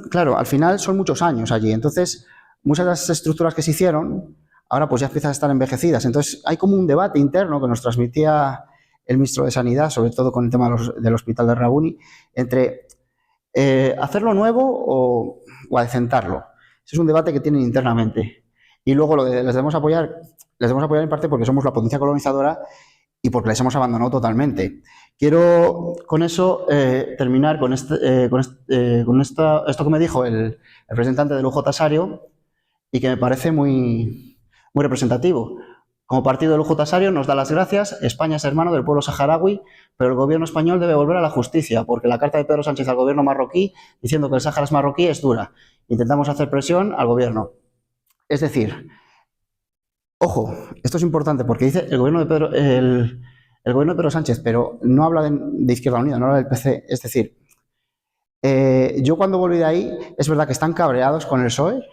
Claro, al final son muchos años allí, entonces muchas de las estructuras que se hicieron ahora pues ya empiezan a estar envejecidas, entonces hay como un debate interno que nos transmitía el ministro de Sanidad, sobre todo con el tema del hospital de Rabuni, entre hacerlo nuevo o adecentarlo. Ese es un debate que tienen internamente. Y luego les debemos apoyar en parte porque somos la potencia colonizadora y porque les hemos abandonado totalmente. Quiero con eso terminar con esto que me dijo el representante del UJ Sario y que me parece muy representativo. Como partido del UJ Sario nos da las gracias. España es hermano del pueblo saharaui, pero el gobierno español debe volver a la justicia, porque la carta de Pedro Sánchez al gobierno marroquí diciendo que el Sáhara es marroquí es dura. Intentamos hacer presión al gobierno. Es decir, ojo, esto es importante porque dice el gobierno de Pedro Sánchez, pero no habla de Izquierda Unida, no habla del PC. Es decir, yo cuando volví de ahí, es verdad que están cabreados con el PSOE,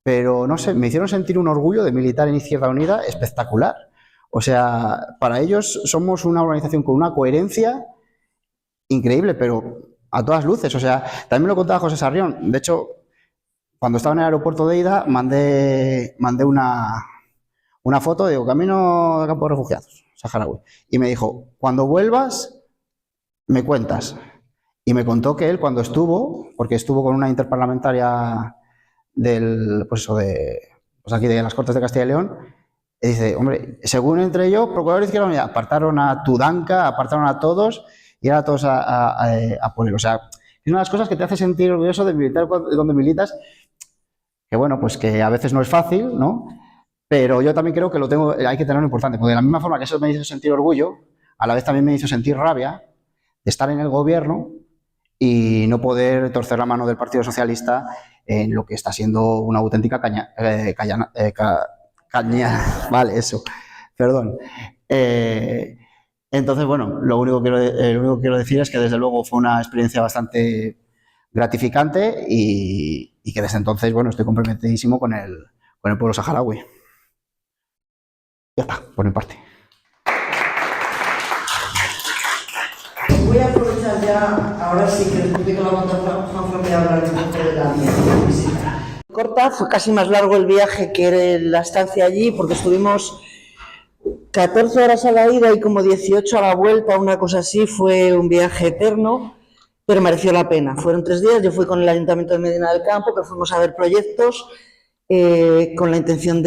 pero no sé, me hicieron sentir un orgullo de militar en Izquierda Unida espectacular. O sea, para ellos somos una organización con una coherencia increíble, pero a todas luces. O sea, también me lo contaba José Sarrión. De hecho, cuando estaba en el aeropuerto de ida, mandé una foto, digo, camino al campo de refugiados, saharaui. Y me dijo, cuando vuelvas, me cuentas. Y me contó que él cuando porque estuvo con una interparlamentaria aquí de las Cortes de Castilla y León, y dice, hombre, según entre yo, procurador de Izquierda Unida, apartaron a Tudanca, apartaron a todos, y ahora todos a poner. O sea, es una de las cosas que te hace sentir orgulloso de militar donde militas, que bueno, pues que a veces no es fácil, ¿no? Pero yo también creo que hay que tenerlo importante, porque de la misma forma que eso me hizo sentir orgullo, a la vez también me hizo sentir rabia de estar en el gobierno y no poder torcer la mano del Partido Socialista en lo que está siendo una auténtica vale, eso, perdón. Entonces, bueno, lo único que quiero decir es que desde luego fue una experiencia bastante gratificante y que desde entonces, bueno, estoy comprometidísimo con el pueblo saharaui. Ya está, por mi parte. Voy a aprovechar ya, ahora sí que después de que lo ha contado Juanfran, voy a hablar un poco de la visita. Corta, fue casi más largo el viaje que la estancia allí, porque estuvimos 14 horas a la ida y como 18 a la vuelta, una cosa así. Fue un viaje eterno, pero mereció la pena. Fueron 3 días, yo fui con el Ayuntamiento de Medina del Campo, que fuimos a ver proyectos con la intención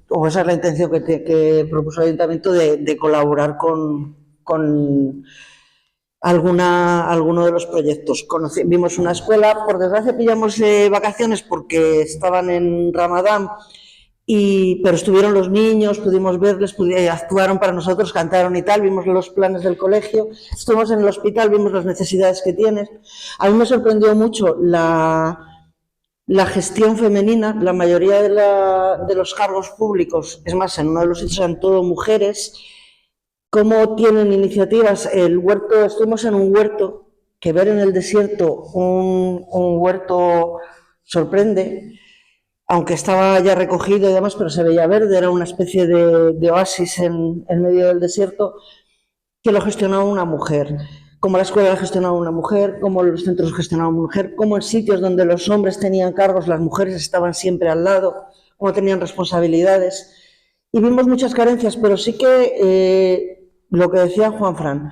o esa es la intención que propuso el Ayuntamiento de colaborar con alguno de los proyectos. Vimos una escuela, por desgracia pillamos vacaciones porque estaban en Ramadán, pero estuvieron los niños, pudimos verles, actuaron para nosotros, cantaron y tal, vimos los planes del colegio, estuvimos en el hospital, vimos las necesidades que tienes. A mí me sorprendió mucho la gestión femenina. La mayoría de los cargos públicos, es más, en uno de los sitios eran todo mujeres. Cómo tienen iniciativas. El huerto, estuvimos en un huerto, que ver en el desierto un huerto sorprende, aunque estaba ya recogido y demás, pero se veía verde, era una especie de oasis en medio del desierto, que lo gestionaba una mujer. cómo la escuela la gestionaba una mujer, cómo los centros gestionaban una mujer, cómo en sitios donde los hombres tenían cargos, las mujeres estaban siempre al lado, cómo tenían responsabilidades. Y vimos muchas carencias, pero sí que lo que decía Juanfran,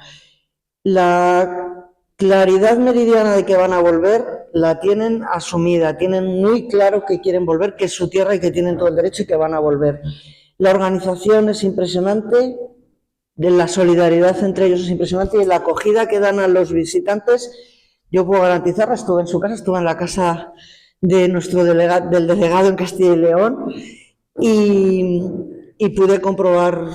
la claridad meridiana de que van a volver la tienen asumida, tienen muy claro que quieren volver, que es su tierra y que tienen todo el derecho y que van a volver. La organización es impresionante, de la solidaridad entre ellos es impresionante y la acogida que dan a los visitantes, yo puedo garantizarla, estuve en su casa, estuve en la casa de nuestro del delegado en Castilla y León y pude comprobar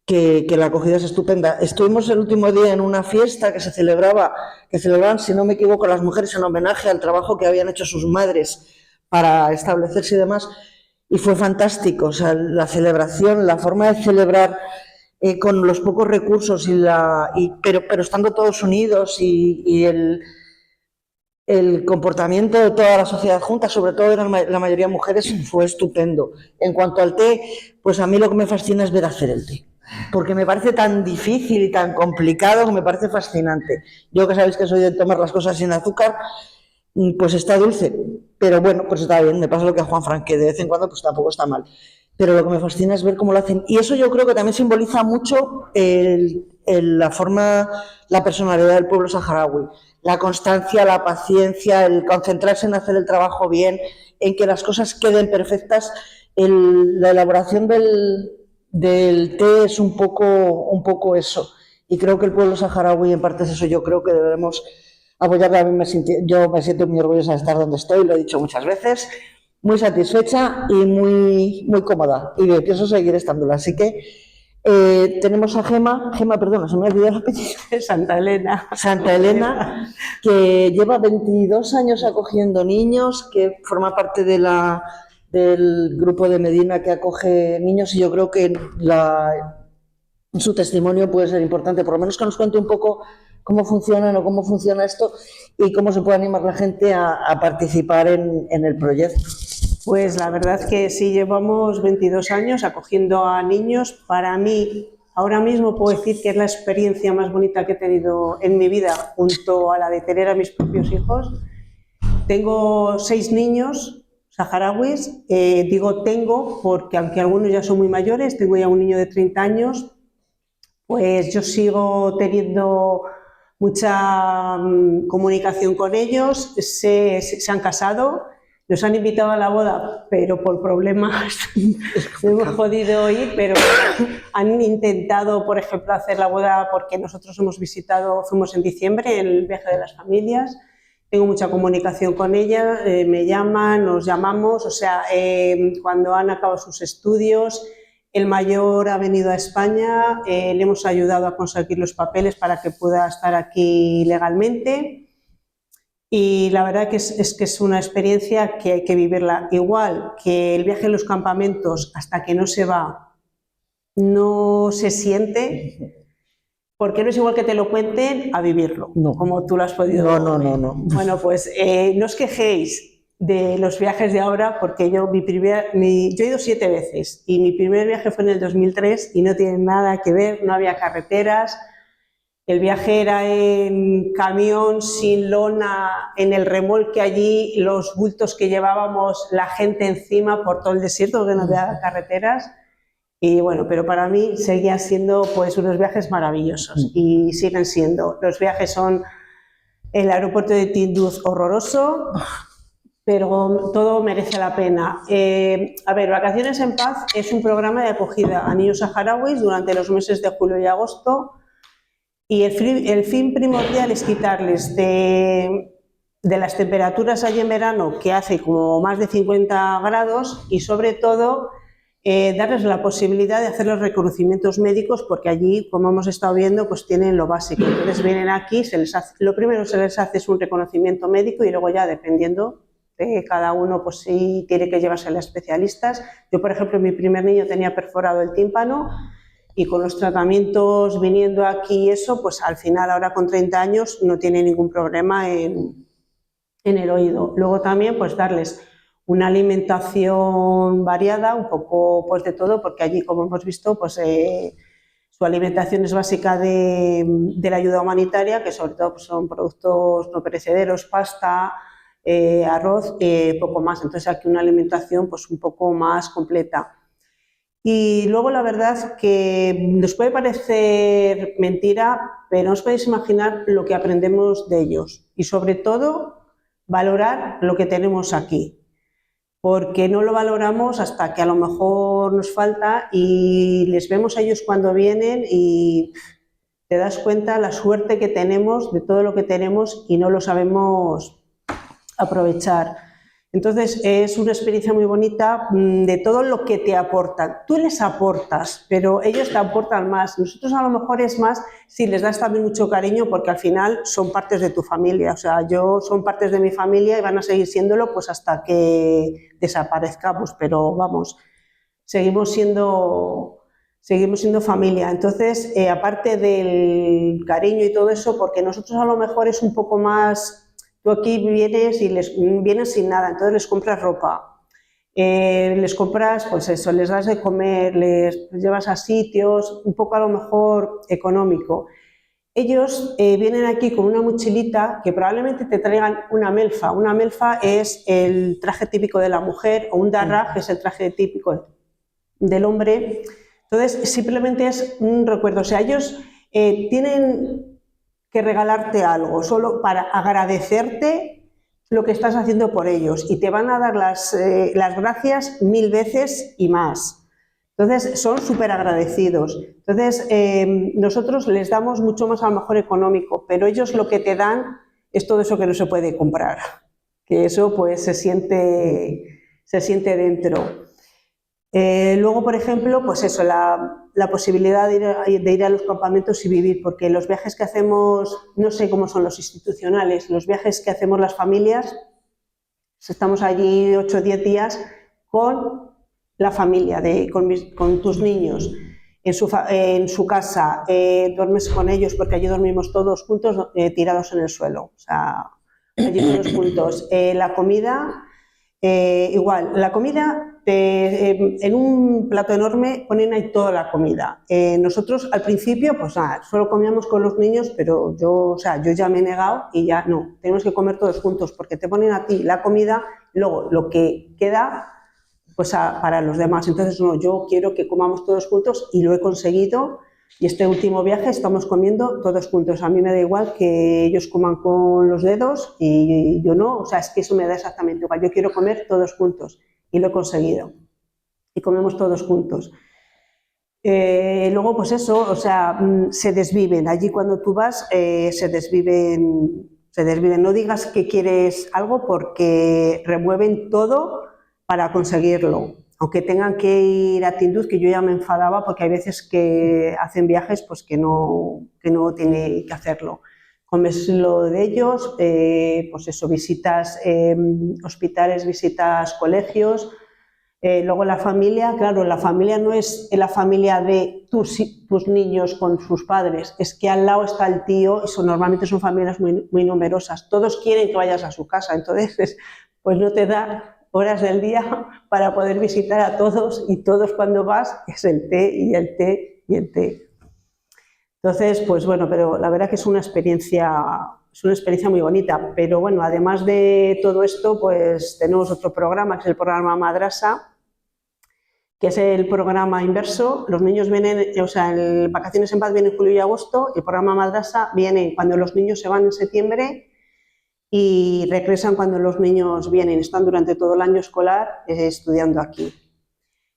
que la acogida es estupenda. Estuvimos el último día en una fiesta que celebraban, si no me equivoco, las mujeres en homenaje al trabajo que habían hecho sus madres para establecerse y demás, y fue fantástico. O sea, la celebración, la forma de celebrar con los pocos recursos, pero estando todos unidos y el comportamiento de toda la sociedad junta, sobre todo eran la mayoría mujeres, fue estupendo. En cuanto al té, pues a mí lo que me fascina es ver hacer el té, porque me parece tan difícil y tan complicado que me parece fascinante. Yo, que sabéis que soy de tomar las cosas sin azúcar, pues está dulce, pero bueno, pues está bien. Me pasa lo que a Juanfran, que de vez en cuando pues tampoco está mal, pero lo que me fascina es ver cómo lo hacen, y eso yo creo que también simboliza mucho la forma, la personalidad del pueblo saharaui, la constancia, la paciencia, el concentrarse en hacer el trabajo bien, en que las cosas queden perfectas. La elaboración del té es un poco eso, y creo que el pueblo saharaui en parte es eso. Yo creo que debemos apoyarla. Yo me siento muy orgullosa de estar donde estoy, lo he dicho muchas veces, muy satisfecha y muy cómoda, y pienso seguir estándola. Así que tenemos a Gema, perdona, se me ha olvidado el apellido. Santa Elena, que lleva 22 años acogiendo niños, que forma parte del grupo de Medina que acoge niños, y yo creo que su testimonio puede ser importante, por lo menos que nos cuente un poco cómo funcionan o cómo funciona esto y cómo se puede animar la gente a participar en el proyecto. Pues la verdad que sí, llevamos 22 años acogiendo a niños. Para mí, ahora mismo puedo decir que es la experiencia más bonita que he tenido en mi vida, junto a la de tener a mis propios hijos. Tengo 6 niños saharauis, digo tengo porque aunque algunos ya son muy mayores, tengo ya un niño de 30 años, pues yo sigo teniendo mucha comunicación con ellos. Se han casado. Nos han invitado a la boda, pero por problemas no hemos podido ir, pero han intentado, por ejemplo, hacer la boda, porque nosotros fuimos en diciembre, en el viaje de las familias. Tengo mucha comunicación con ella, me llaman, nos llamamos, o sea, cuando han acabado sus estudios, el mayor ha venido a España, le hemos ayudado a conseguir los papeles para que pueda estar aquí legalmente. Y la verdad que es una experiencia que hay que vivirla. Igual que el viaje en los campamentos, hasta que no se va, no se siente, porque no es igual que te lo cuenten a vivirlo, no, como tú lo has podido. No. Bueno, pues no os quejéis de los viajes de ahora, porque yo he ido 7 veces y mi primer viaje fue en el 2003 y no tiene nada que ver, no había carreteras. El viaje era en camión, sin lona, en el remolque allí, los bultos que llevábamos, la gente encima por todo el desierto, porque no había carreteras. Y bueno, pero para mí seguían siendo pues unos viajes maravillosos y siguen siendo. Los viajes son el aeropuerto de Tinduf horroroso, pero todo merece la pena. A ver, Vacaciones en Paz es un programa de acogida a niños saharauis durante los meses de julio y agosto. Y el fin primordial es quitarles de las temperaturas allí en verano, que hace como más de 50 grados, y sobre todo darles la posibilidad de hacer los reconocimientos médicos, porque allí, como hemos estado viendo, pues tienen lo básico. Entonces vienen aquí, lo primero que se les hace es un reconocimiento médico y luego ya, dependiendo de cada uno, pues si tiene que llevarse a especialistas. Yo, por ejemplo, mi primer niño tenía perforado el tímpano, y con los tratamientos viniendo aquí y eso, pues al final ahora con 30 años no tiene ningún problema en el oído. Luego también pues darles una alimentación variada, un poco pues de todo, porque allí, como hemos visto, pues Su alimentación es básica de la ayuda humanitaria, que sobre todo pues, son productos no perecederos, pasta, arroz, poco más. Entonces aquí una alimentación pues, un poco más completa. Y luego la verdad que nos puede parecer mentira, pero no os podéis imaginar lo que aprendemos de ellos. Y sobre todo, valorar lo que tenemos aquí. Porque no lo valoramos hasta que a lo mejor nos falta y les vemos a ellos cuando vienen y te das cuenta la suerte que tenemos de todo lo que tenemos y no lo sabemos aprovechar. Entonces es una experiencia muy bonita de todo lo que te aportan. Tú les aportas, pero ellos te aportan más. Nosotros a lo mejor es más si les das también mucho cariño porque al final son partes de tu familia. O sea, son partes de mi familia y van a seguir siéndolo pues hasta que desaparezcamos, pero vamos, seguimos siendo familia. Entonces, aparte del cariño y todo eso, porque nosotros a lo mejor es un poco más... Tú aquí vienes y vienes sin nada, entonces les compras ropa, les compras, pues eso, les das de comer, les llevas a sitios, un poco a lo mejor económico. Ellos vienen aquí con una mochilita que probablemente te traigan una melfa. Una melfa es el traje típico de la mujer, o un darraj, que es el traje típico del hombre. Entonces, simplemente es un recuerdo. O sea, ellos tienen que regalarte algo, solo para agradecerte lo que estás haciendo por ellos y te van a dar las gracias 1000 veces y más. Entonces son súper agradecidos. Entonces nosotros les damos mucho más a lo mejor económico, pero ellos lo que te dan es todo eso que no se puede comprar, que eso pues se siente dentro. Luego, por ejemplo, pues eso, la posibilidad de ir a los campamentos y vivir, porque los viajes que hacemos, no sé cómo son los institucionales, los viajes que hacemos las familias, estamos allí 8 o 10 días con la familia, con tus niños, en su casa, duermes con ellos, porque allí dormimos todos juntos, tirados en el suelo, o sea, allí todos juntos. La comida... igual, la comida, en un plato enorme ponen ahí toda la comida. Nosotros al principio, pues nada, solo comíamos con los niños, pero yo ya me he negado y ya no, tenemos que comer todos juntos porque te ponen a ti la comida, luego lo que queda, pues para los demás. Entonces, no, yo quiero que comamos todos juntos y lo he conseguido. Y este último viaje estamos comiendo todos juntos. A mí me da igual que ellos coman con los dedos y yo no, o sea, es que eso me da exactamente igual. Yo quiero comer todos juntos y lo he conseguido. Y comemos todos juntos. Luego, pues eso, o sea, se desviven. Allí cuando tú vas, se desviven. No digas que quieres algo porque remueven todo para conseguirlo. Aunque tengan que ir a Tinduf, que yo ya me enfadaba porque hay veces que hacen viajes pues que no tienen que hacerlo. Comes lo de ellos, pues eso, visitas hospitales, visitas colegios. Luego la familia, claro, la familia no es la familia de tus niños con sus padres, es que al lado está el tío, eso normalmente son familias muy, muy numerosas, todos quieren que vayas a su casa, entonces pues no te da horas del día para poder visitar a todos y todos cuando vas es el té y el té y el té. Entonces, pues bueno, pero la verdad que es una experiencia muy bonita. Pero bueno, además de todo esto, pues tenemos otro programa, que es el programa Madrasa, que es el programa inverso. Los niños vienen, o sea, en vacaciones en paz vienen en julio y agosto, y el programa Madrasa viene cuando los niños se van en septiembre y regresan cuando los niños vienen, están durante todo el año escolar estudiando aquí.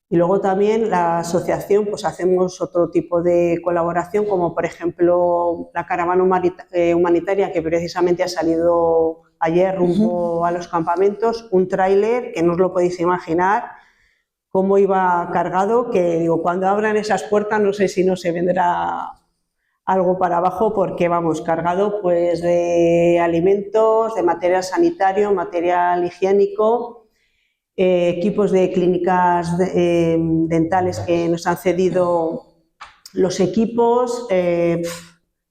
Y luego también la asociación, pues hacemos otro tipo de colaboración, como por ejemplo la caravana humanitaria que precisamente ha salido ayer rumbo a los campamentos, un tráiler que no os lo podéis imaginar cómo iba cargado, que digo, cuando abran esas puertas no sé si no se vendrá algo para abajo, porque vamos, cargado pues de alimentos, de material sanitario, material higiénico, equipos de clínicas dentales que nos han cedido los equipos.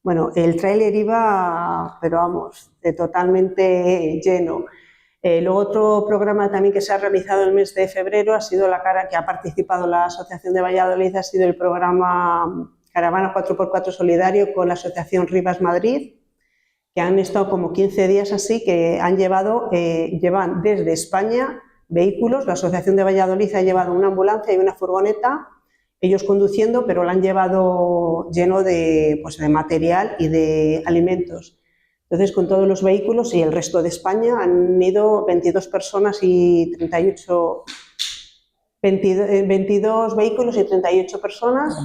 Bueno, el tráiler iba, pero vamos, totalmente lleno. Luego otro programa también que se ha realizado el mes de febrero ha sido que ha participado la Asociación de Valladolid, ha sido el programa Caravana 4x4 Solidario con la Asociación Rivas Madrid, que han estado como 15 días así, que han llevan desde España vehículos. La Asociación de Valladolid ha llevado una ambulancia y una furgoneta, ellos conduciendo, pero la han llevado lleno de, pues, de material y de alimentos. Entonces, con todos los vehículos y el resto de España han ido 22 personas y 22 vehículos y 38 personas.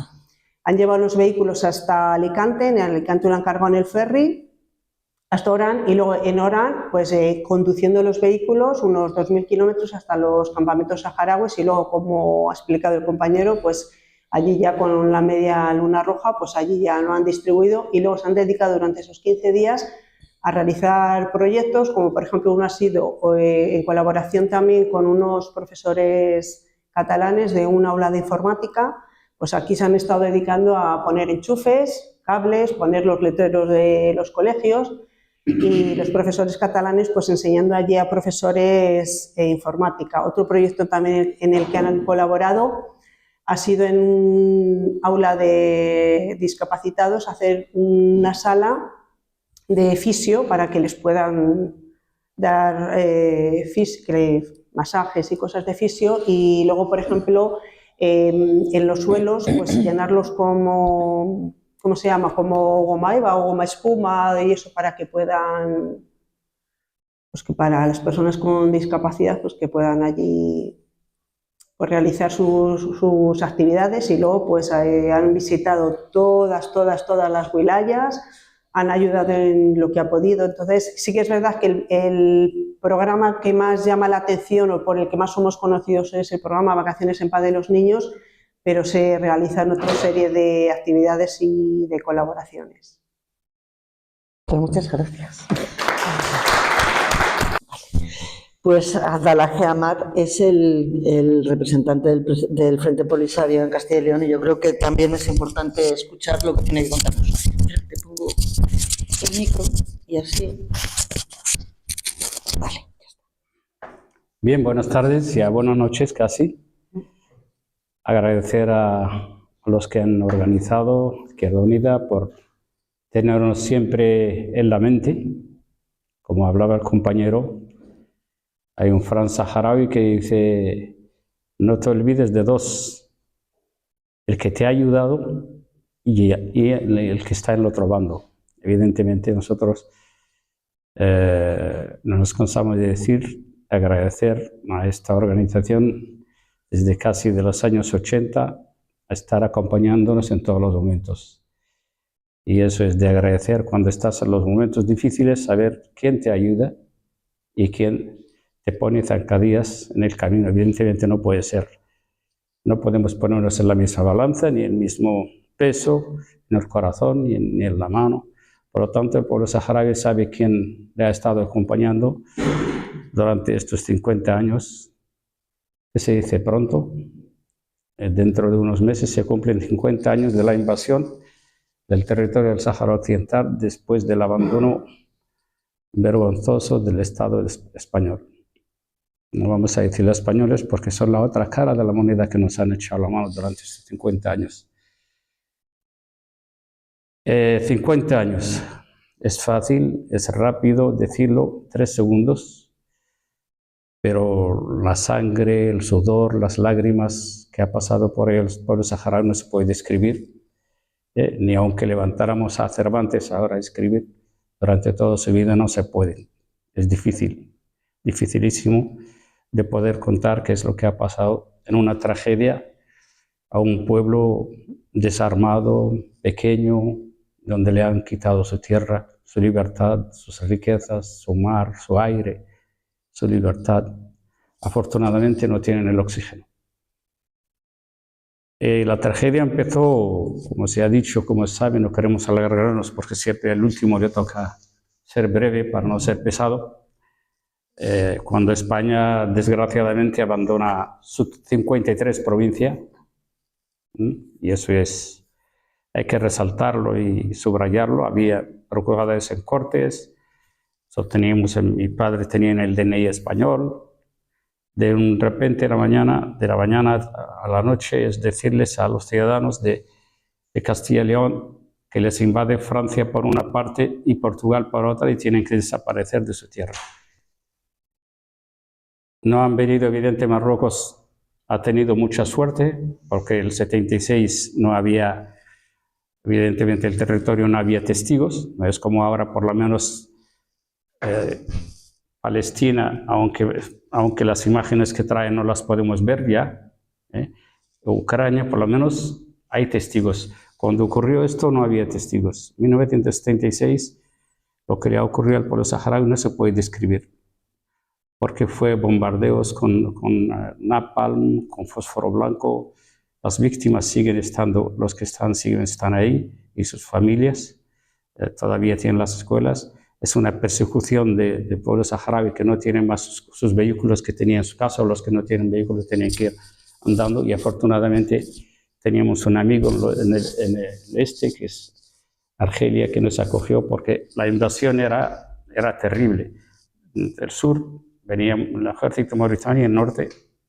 Han llevado los vehículos hasta Alicante, en Alicante lo han cargado en el ferry, hasta Orán, y luego en Orán, pues conduciendo los vehículos unos 2.000 kilómetros hasta los campamentos saharauis, y luego, como ha explicado el compañero, pues allí ya con la media Luna Roja, pues allí ya lo han distribuido, y luego se han dedicado durante esos 15 días a realizar proyectos, como por ejemplo uno ha sido en colaboración también con unos profesores catalanes de un aula de informática. Pues aquí se han estado dedicando a poner enchufes, cables, poner los letreros de los colegios, y los profesores catalanes pues enseñando allí a profesores informática. Otro proyecto también en el que han colaborado ha sido en un aula de discapacitados hacer una sala de fisio para que les puedan dar masajes y cosas de fisio, y luego, por ejemplo, en los suelos, pues llenarlos como, ¿cómo se llama? Como goma eva o goma espuma, y eso para que puedan, pues que para las personas con discapacidad, pues que puedan allí pues realizar sus actividades. Y luego pues han visitado todas las wilayas, han ayudado en lo que ha podido. Entonces sí que es verdad que el programa que más llama la atención o por el que más somos conocidos es el programa Vacaciones en Paz de los Niños, pero se realizan otra serie de actividades y de colaboraciones. Pues muchas gracias. Pues Abdallah Amar es el representante del Frente Polisario en Castilla y León, y yo creo que también es importante escuchar lo que tiene que contarnos. Te pongo el micro y así. Vale, ya está. Bien, buenas tardes, ya buenas noches casi. Agradecer a los que han organizado Izquierda Unida por tenernos siempre en la mente. Como hablaba el compañero, hay un Fran saharaui que dice: no te olvides de dos, el que te ha ayudado y el que está en el otro bando. Evidentemente nosotros no nos cansamos de decir, agradecer a esta organización desde casi de los años 80 a estar acompañándonos en todos los momentos. Y eso es de agradecer cuando estás en los momentos difíciles, saber quién te ayuda y quién te pone zancadillas en el camino. Evidentemente no puede ser. No podemos ponernos en la misma balanza, ni el mismo peso, en el corazón, ni en la mano. Por lo tanto, el pueblo saharaui sabe quién le ha estado acompañando durante estos 50 años, que se dice pronto. Dentro de unos meses se cumplen 50 años de la invasión del territorio del Sáhara Occidental después del abandono vergonzoso del Estado español. No vamos a decir los españoles porque son la otra cara de la moneda que nos han echado la mano durante estos 50 años. 50 años. Es fácil, es rápido decirlo, 3 segundos, pero la sangre, el sudor, las lágrimas que ha pasado por el pueblo saharaui no se puede describir, ni aunque levantáramos a Cervantes ahora a escribir, durante toda su vida no se puede. Es difícil, dificilísimo de poder contar qué es lo que ha pasado en una tragedia a un pueblo desarmado, pequeño, donde le han quitado su tierra, su libertad, sus riquezas, su mar, su aire, su libertad. Afortunadamente no tienen el oxígeno. La tragedia empezó, como se ha dicho, como saben, no queremos alargarnos porque siempre el último le toca ser breve para no ser pesado. Cuando España desgraciadamente abandona sus 53 provincias, y eso es, hay que resaltarlo y subrayarlo. Había procuradores en Cortes, mi padre tenía el DNI español. De repente de la mañana a la noche es decirles a los ciudadanos de de Castilla y León, que les invade Francia por una parte y Portugal por otra y tienen que desaparecer de su tierra. No han venido, evidentemente, Marruecos ha tenido mucha suerte, porque en el 76 no había, evidentemente, el territorio no había testigos, no es como ahora, por lo menos, Palestina, aunque las imágenes que traen no las podemos ver ya, Ucrania, por lo menos, hay testigos. Cuando ocurrió esto no había testigos. En 1976, lo que le ha ocurrido al pueblo saharaui no se puede describir, porque fue bombardeos con napalm, con fósforo blanco. Las víctimas siguen estando, los que están ahí, y sus familias todavía tienen las escuelas. Es una persecución de pueblo saharaui que no tienen más sus vehículos que tenían en su casa, o los que no tienen vehículos tenían que ir andando, y afortunadamente teníamos un amigo en el este, que es Argelia, que nos acogió, porque la invasión era terrible. Del sur venía el ejército mauritano y el norte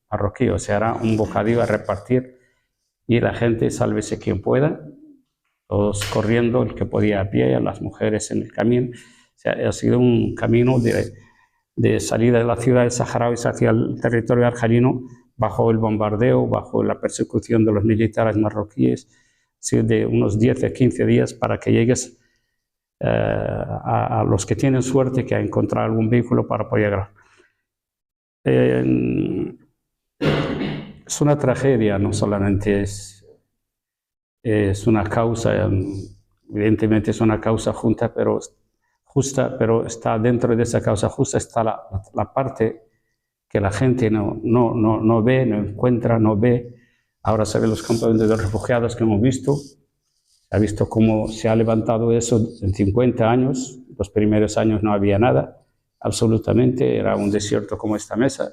marroquí, o sea, era un bocadillo a repartir, y la gente, sálvese quien pueda, todos corriendo, el que podía a pie, a las mujeres en el camino. O sea, ha sido un camino de salida de la ciudad de Saharaui hacia el territorio argelino, bajo el bombardeo, bajo la persecución de los militares marroquíes, de unos 10 a 15 días para que llegues a los que tienen suerte que a encontrar algún vehículo para poder llegar. Es una tragedia, no solamente es una causa, evidentemente es una causa justa, pero está dentro de esa causa justa está la parte que la gente no ve, no encuentra, no ve. Ahora se ven los campamentos de refugiados que hemos visto. Se ha visto cómo se ha levantado eso en 50 años. Los primeros años no había nada, absolutamente, era un desierto como esta mesa.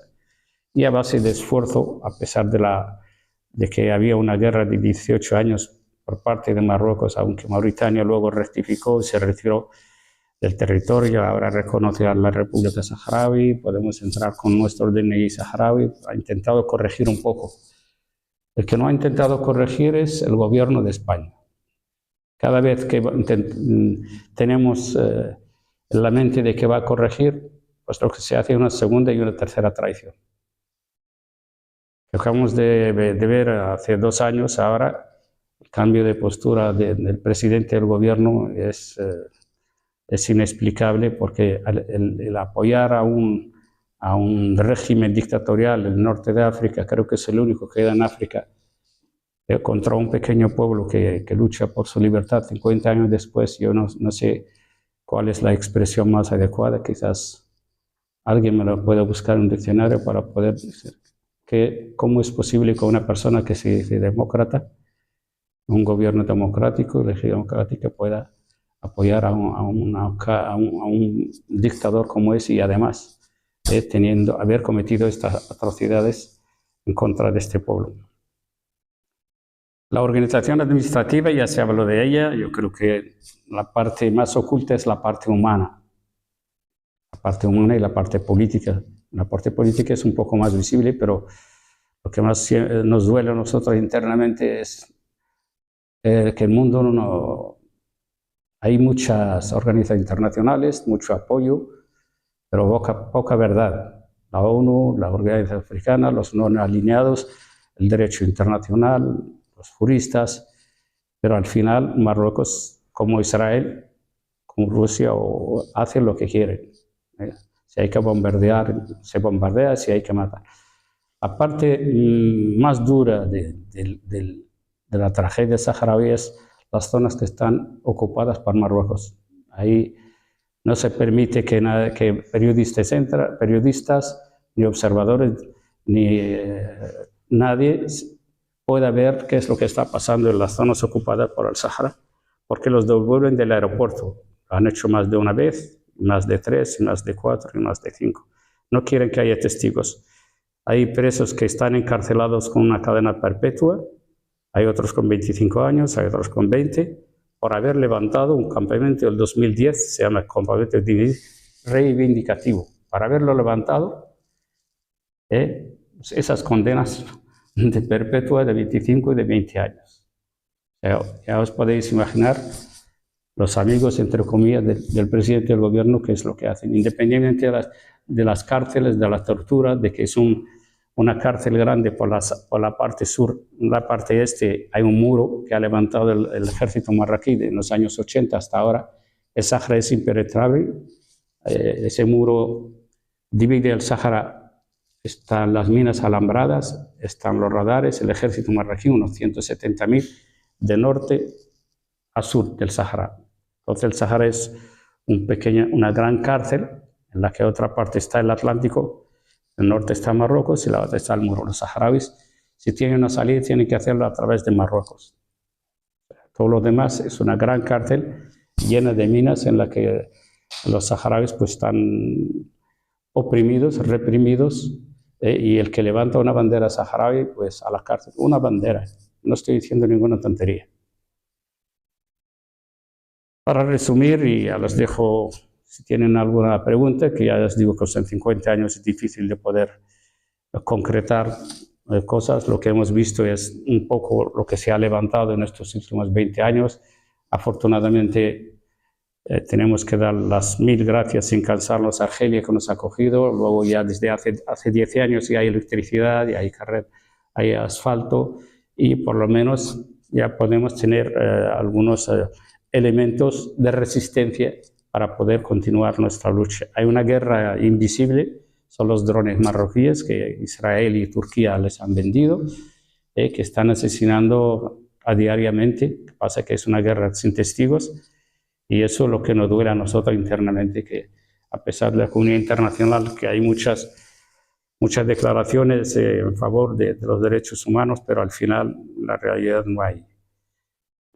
Y a base de esfuerzo, a pesar de que había una guerra de 18 años por parte de Marruecos, aunque Mauritania luego rectificó y se retiró del territorio, ahora reconoce a la República Saharaui, podemos entrar con nuestro DNI saharaui, ha intentado corregir un poco. El que no ha intentado corregir es el gobierno de España. Cada vez que tenemos en la mente de que va a corregir, pues lo que se hace es una segunda y una tercera traición. Acabamos de ver hace 2 años, ahora, el cambio de postura del presidente del gobierno es inexplicable, porque el apoyar a un régimen dictatorial en el norte de África, creo que es el único que queda en África, contra un pequeño pueblo que lucha por su libertad 50 años después, yo no sé cuál es la expresión más adecuada, quizás alguien me lo pueda buscar en un diccionario para poder decir cómo es posible que una persona que se dice demócrata, un gobierno democrático, elegida democrática, pueda apoyar a un dictador como ese, y además haber cometido estas atrocidades en contra de este pueblo. La organización administrativa, ya se habló de ella, yo creo que la parte más oculta es la parte humana. La parte humana y la parte política. La parte política es un poco más visible, pero lo que más nos duele a nosotros internamente es que el mundo no... Hay muchas organizaciones internacionales, mucho apoyo, pero poca verdad. La ONU, la Organización Africana, los no alineados, el derecho internacional, los juristas, pero al final Marruecos, como Israel, como Rusia, hacen lo que quieren. Si hay que bombardear, se bombardea, si hay que matar. La parte más dura de la tragedia saharaui es las zonas que están ocupadas por Marruecos. Ahí no se permite que periodistas, ni observadores, ni nadie pueda ver qué es lo que está pasando en las zonas ocupadas por el Sahara, porque los devuelven del aeropuerto. Lo han hecho más de una vez, más de 3, más de 4 y más de 5. No quieren que haya testigos. Hay presos que están encarcelados con una cadena perpetua, hay otros con 25 años, hay otros con 20, por haber levantado un campamento del 2010, se llama campamento reivindicativo. Para haberlo levantado, esas condenas de perpetua de 25 y de 20 años. Ya os podéis imaginar los amigos, entre comillas, del presidente del gobierno, qué es lo que hacen, independientemente de las cárceles, de la tortura, de que es una cárcel grande por la parte sur. En la parte este hay un muro que ha levantado el ejército marroquí en los años 80 hasta ahora. El Sáhara es impenetrable. Ese muro divide el Sáhara. Están las minas alambradas, están los radares, el ejército marroquí, unos 170.000 de norte a sur del Sáhara. Entonces el Sáhara es una gran cárcel en la que otra parte está el Atlántico, el norte está Marruecos y la otra está el muro. Los saharauis, si tienen una salida, tienen que hacerlo a través de Marruecos. Todo lo demás es una gran cárcel llena de minas en la que los saharauis pues, están oprimidos, reprimidos, y el que levanta una bandera saharaui, pues a la cárcel. Una bandera, no estoy diciendo ninguna tontería. Para resumir, y ya les dejo, si tienen alguna pregunta, que ya les digo que en 50 años es difícil de poder concretar cosas. Lo que hemos visto es un poco lo que se ha levantado en estos últimos 20 años. Afortunadamente, tenemos que dar las 1000 gracias sin cansarnos a Argelia, que nos ha acogido. Luego ya desde hace 10 años ya hay electricidad, ya hay carretera, hay asfalto, y por lo menos ya podemos tener algunos elementos de resistencia para poder continuar nuestra lucha. Hay una guerra invisible, son los drones marroquíes que Israel y Turquía les han vendido, que están asesinando diariamente. Lo que pasa es que es una guerra sin testigos, y eso es lo que nos duele a nosotros internamente, que a pesar de la comunidad internacional, que hay muchas declaraciones en favor de los derechos humanos, pero al final la realidad no hay.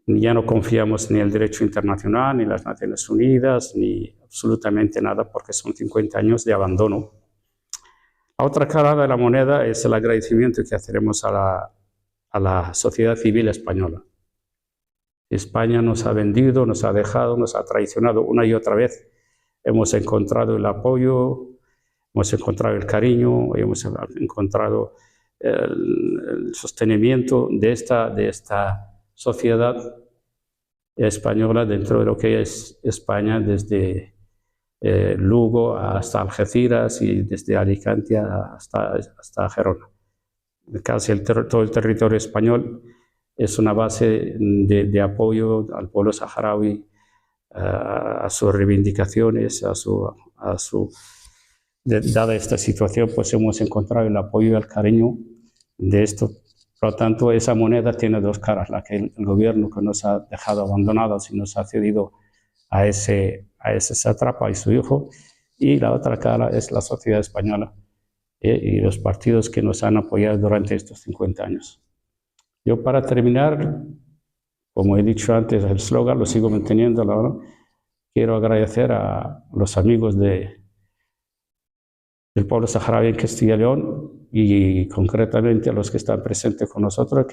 Ya no confiamos ni en el derecho internacional, ni en las Naciones Unidas, ni absolutamente nada, porque son 50 años de abandono. La otra cara de la moneda es el agradecimiento que hacemos a la sociedad civil española. España nos ha vendido, nos ha dejado, nos ha traicionado una y otra vez. Hemos encontrado el apoyo, hemos encontrado el cariño, hemos encontrado el sostenimiento de esta sociedad española dentro de lo que es España, desde Lugo hasta Algeciras y desde Alicante hasta Gerona. Casi todo el territorio español es una base de apoyo al pueblo saharaui, a sus reivindicaciones, dada esta situación, pues hemos encontrado el apoyo y el cariño de esto. Por lo tanto, esa moneda tiene dos caras, la que el gobierno que nos ha dejado abandonados y nos ha cedido a ese sátrapa y su hijo, y la otra cara es la sociedad española y los partidos que nos han apoyado durante estos 50 años. Yo, para terminar, como he dicho antes, el eslogan lo sigo manteniendo, ¿no? Quiero agradecer a los amigos del pueblo saharaui en Castilla y León, y concretamente a los que están presentes con nosotros,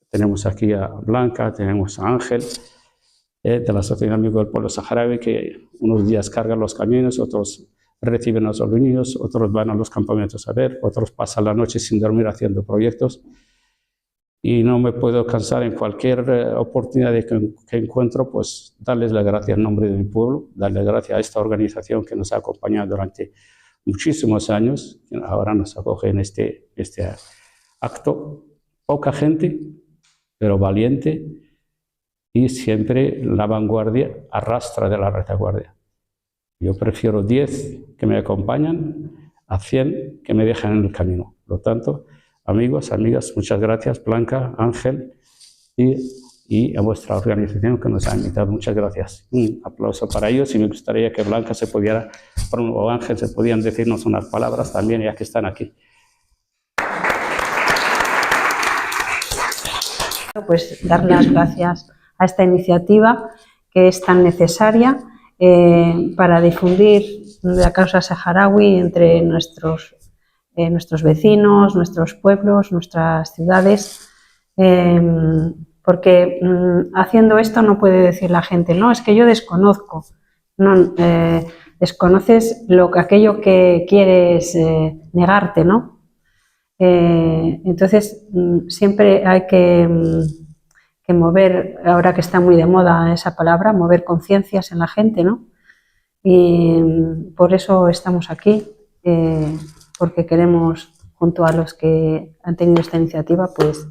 tenemos aquí a Blanca, tenemos a Ángel, de la Sociedad Amigos del Pueblo Saharaui, que unos días cargan los camiones, otros reciben a los niños, otros van a los campamentos a ver, otros pasan la noche sin dormir haciendo proyectos. Y no me puedo cansar en cualquier oportunidad que encuentro, pues darles las gracias en nombre de mi pueblo, darles gracias a esta organización que nos ha acompañado durante muchísimos años, que ahora nos acoge en este acto. Poca gente, pero valiente, y siempre la vanguardia arrastra de la retaguardia. Yo prefiero 10 que me acompañan a 100 que me dejan en el camino. Por lo tanto, amigos, amigas, muchas gracias, Blanca, Ángel, y a vuestra organización que nos ha invitado. Muchas gracias. Un aplauso para ellos, y me gustaría que Blanca o Ángel se podían decirnos unas palabras también, ya que están aquí. Pues dar las gracias a esta iniciativa que es tan necesaria para difundir la causa saharaui entre nuestros vecinos, nuestros pueblos, nuestras ciudades, porque haciendo esto no puede decir la gente, no, es que yo desconozco. No, desconoces aquello que quieres negarte, ¿no? Entonces siempre hay que que mover, ahora que está muy de moda esa palabra, mover conciencias en la gente, ¿no? Y por eso estamos aquí, porque queremos, junto a los que han tenido esta iniciativa, pues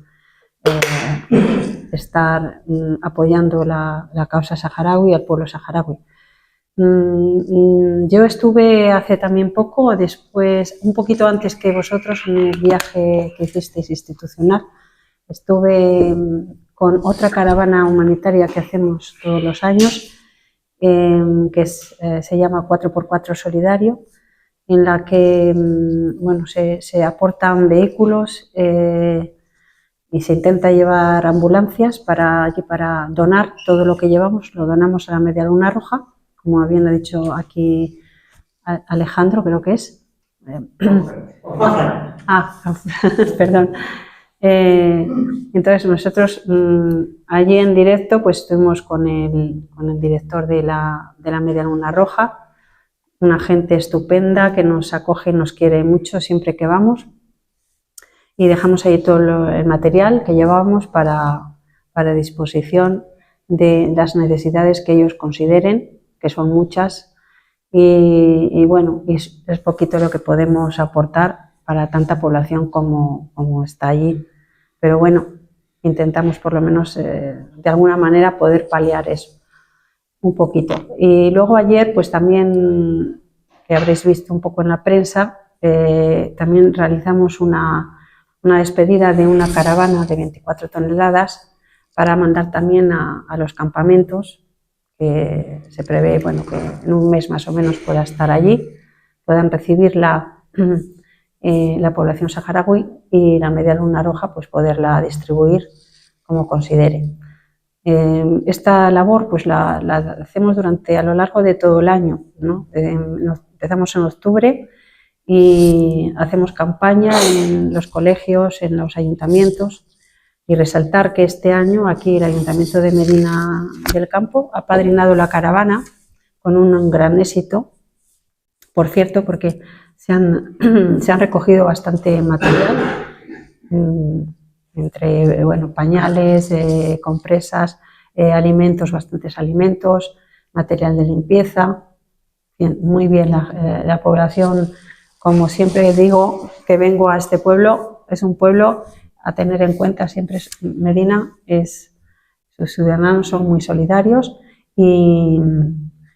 estar apoyando la causa saharaui y al pueblo saharaui. Yo estuve hace también poco, después, un poquito antes que vosotros, en el viaje que hicisteis institucional, estuve con otra caravana humanitaria que hacemos todos los años, que se llama 4x4 Solidario, en la que bueno, se aportan vehículos y se intenta llevar ambulancias para donar todo lo que llevamos, lo donamos a la Media Luna Roja, como bien ha dicho aquí Alejandro, creo que es. Perdón. Entonces nosotros allí en directo pues estuvimos con el director de la Media Luna Roja, una gente estupenda que nos acoge y nos quiere mucho siempre que vamos, y dejamos ahí todo el material que llevábamos para disposición de las necesidades que ellos consideren, que son muchas, y bueno, es poquito lo que podemos aportar para tanta población como está allí, pero bueno, intentamos por lo menos de alguna manera poder paliar eso un poquito. Y luego ayer, pues también, que habréis visto un poco en la prensa, también realizamos una despedida de una caravana de 24 toneladas para mandar también a los campamentos, que se prevé, bueno, que en un mes más o menos pueda estar allí, puedan recibir la población saharaui, y la Media Luna Roja pues poderla distribuir como consideren. Esta labor pues la hacemos a lo largo de todo el año, ¿no? Empezamos en octubre y hacemos campaña en los colegios, en los ayuntamientos, y resaltar que este año aquí el Ayuntamiento de Medina del Campo ha padrinado la caravana con un gran éxito, por cierto, porque se han recogido bastante material, entre bueno, pañales, compresas, alimentos, bastantes alimentos, material de limpieza. Bien, muy bien, la población, como siempre digo, que vengo a este pueblo, es un pueblo a tener en cuenta siempre. Medina, sus ciudadanos son muy solidarios y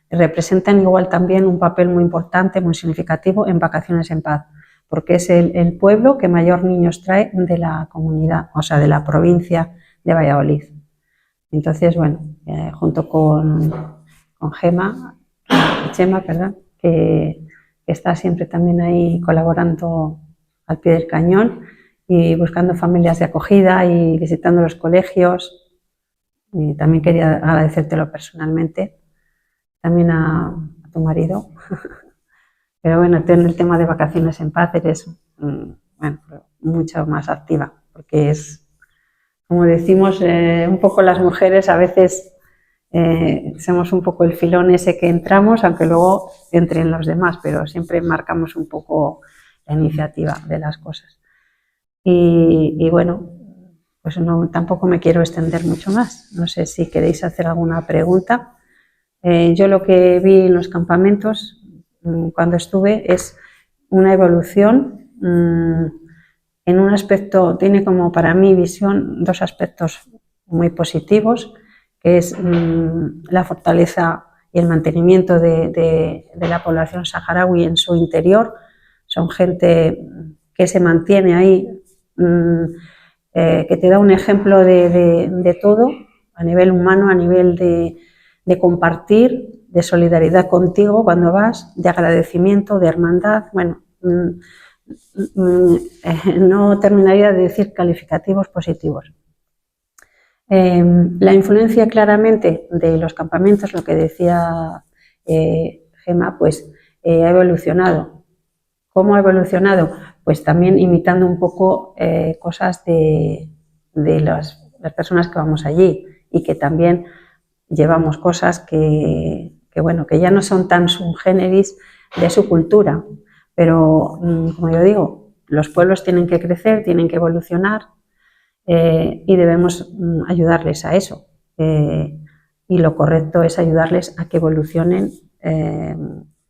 representan igual también un papel muy importante, muy significativo en Vacaciones en Paz, porque es el pueblo que mayor niños trae de la comunidad, o sea, de la provincia de Valladolid. Entonces, bueno, junto con Chema, perdón, que está siempre también ahí colaborando al pie del cañón y buscando familias de acogida y visitando los colegios. Y también quería agradecértelo personalmente, también a tu marido. Pero bueno, en el tema de Vacaciones en Paz eres bueno, mucho más activa, porque es, como decimos, un poco las mujeres a veces somos un poco el filón ese que entramos, aunque luego entren los demás, pero siempre marcamos un poco la iniciativa de las cosas. Y bueno, pues tampoco me quiero extender mucho más. No sé si queréis hacer alguna pregunta. Yo lo que vi en los campamentos cuando estuve es una evolución en un aspecto, tiene como para mi visión dos aspectos muy positivos, que es la fortaleza y el mantenimiento de la población saharaui en su interior. Son gente que se mantiene ahí, que te da un ejemplo de todo, a nivel humano, a nivel de compartir, de solidaridad contigo cuando vas, de agradecimiento, de hermandad. Bueno, no terminaría de decir calificativos positivos. La influencia claramente de los campamentos, lo que decía Gemma, pues ha evolucionado. ¿Cómo ha evolucionado? Pues también imitando un poco cosas de las personas que vamos allí, y que también llevamos cosas que bueno, que ya no son tan sui generis de su cultura, pero como yo digo, los pueblos tienen que crecer, tienen que evolucionar, y debemos ayudarles a eso. Y lo correcto es ayudarles a que evolucionen,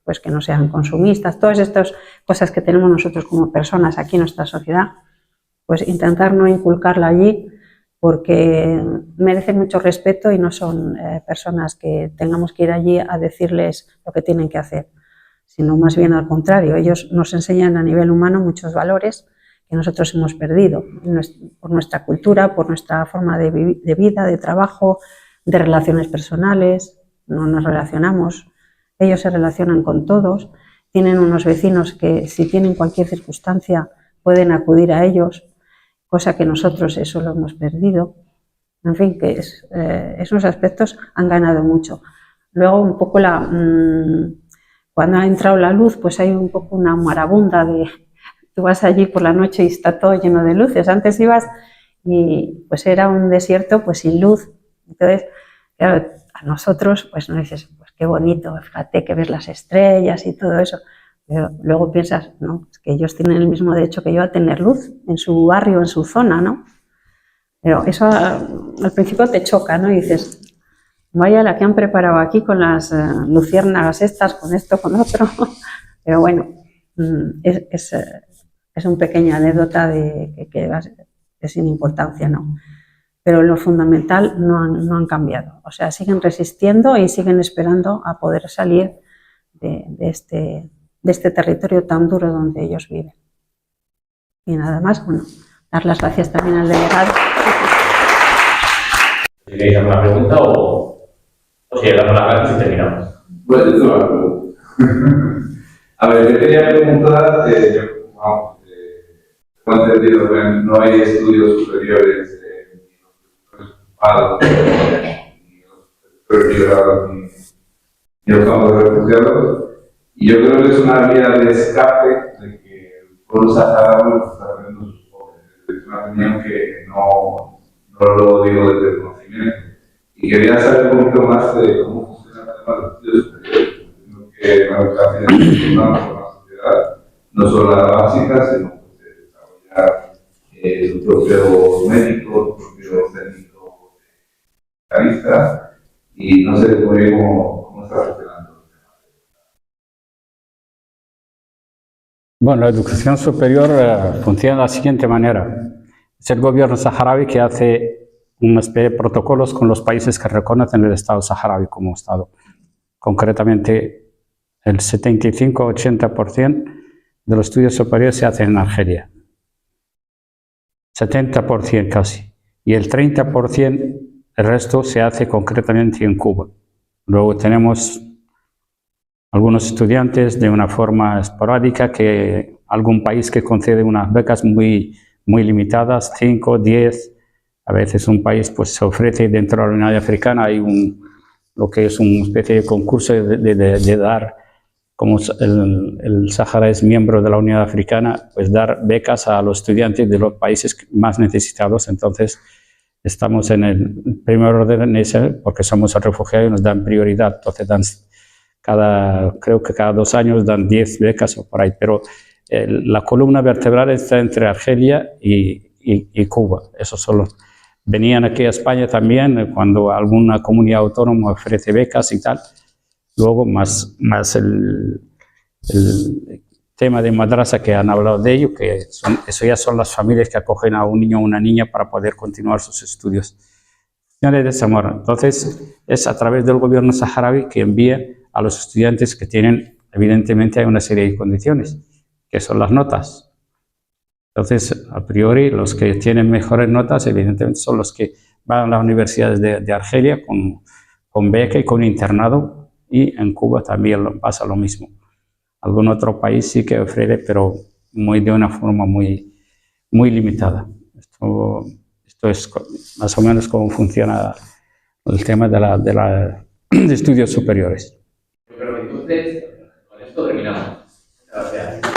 pues que no sean consumistas, todas estas cosas que tenemos nosotros como personas aquí en nuestra sociedad, pues intentar no inculcarla allí, porque merecen mucho respeto y no son personas que tengamos que ir allí a decirles lo que tienen que hacer, sino más bien al contrario. Ellos nos enseñan a nivel humano muchos valores que nosotros hemos perdido por nuestra cultura, por nuestra forma de vida, de trabajo, de relaciones personales. No nos relacionamos, ellos se relacionan con todos, tienen unos vecinos que si tienen cualquier circunstancia pueden acudir a ellos, cosa que nosotros eso lo hemos perdido. En fin, que esos aspectos han ganado mucho. Luego un poco cuando ha entrado la luz, pues hay un poco una marabunda de... Tú vas allí por la noche y está todo lleno de luces. Antes ibas y pues era un desierto pues sin luz. Entonces, claro, a nosotros pues no dices, pues qué bonito, fíjate que ves las estrellas y todo eso. Pero luego piensas, no, es que ellos tienen el mismo derecho que yo a tener luz en su barrio, en su zona, ¿no? Pero eso al principio te choca, ¿no? Y dices, vaya la que han preparado aquí con las luciérnagas estas, con esto, con otro. Pero bueno, es una pequeña anécdota que es sin importancia, ¿no? Pero lo fundamental no han cambiado. O sea, siguen resistiendo y siguen esperando a poder salir de este territorio tan duro donde ellos viven. Y nada más, bueno, dar las gracias también al delegado. ¿Queréis alguna pregunta o si damos las gracias y terminamos? Pues yo tengo una pregunta. A ver, yo quería preguntar, tengo entendido que no hay estudios superiores ni los campos de refugiados, y yo creo que es una vía de escape de que el pueblo saharaui está perdiendo sus pobres. Es una opinión que no lo digo desde el conocimiento. Y quería saber un poquito más de cómo funciona el tema de los estudios superiores. Que la educación es importante para la sociedad, no solo la básica, sino desarrollar sus propios médicos, sus propios técnicos especialistas, y no sé muy bien cómo está funcionando. Bueno, la educación superior funciona de la siguiente manera. Es el gobierno saharaui que hace una especie de protocolos con los países que reconocen el Estado saharaui como Estado. Concretamente, el 75-80% de los estudios superiores se hacen en Argelia. 70% casi. Y el 30%, el resto se hace concretamente en Cuba. Luego tenemos algunos estudiantes de una forma esporádica, que algún país que concede unas becas muy limitadas, 5, 10. A veces un país pues, se ofrece dentro de la Unión Africana, hay lo que es una especie de concurso de dar, como el Sáhara es miembro de la Unión Africana, pues dar becas a los estudiantes de los países más necesitados. Entonces, estamos en el primer orden en ese, porque somos refugiados y nos dan prioridad. Entonces, creo que cada 2 años dan 10 becas o por ahí. Pero la columna vertebral está entre Argelia y Cuba. Esos son los... Venían aquí a España también cuando alguna comunidad autónoma ofrece becas y tal. Luego más el tema de madrasa, que han hablado de ello, que eso ya son las familias que acogen a un niño o una niña para poder continuar sus estudios. De Zamora. Entonces, es a través del gobierno saharaui que envía a los estudiantes que tienen, evidentemente hay una serie de condiciones, que son las notas. Entonces, a priori, los que tienen mejores notas, evidentemente, son los que van a las universidades de Argelia con beca y con internado. Y en Cuba también pasa lo mismo. Algún otro país sí que ofrece, pero de una forma muy limitada. Esto es más o menos cómo funciona el tema de estudios superiores. Pero entonces, con esto terminamos. Gracias.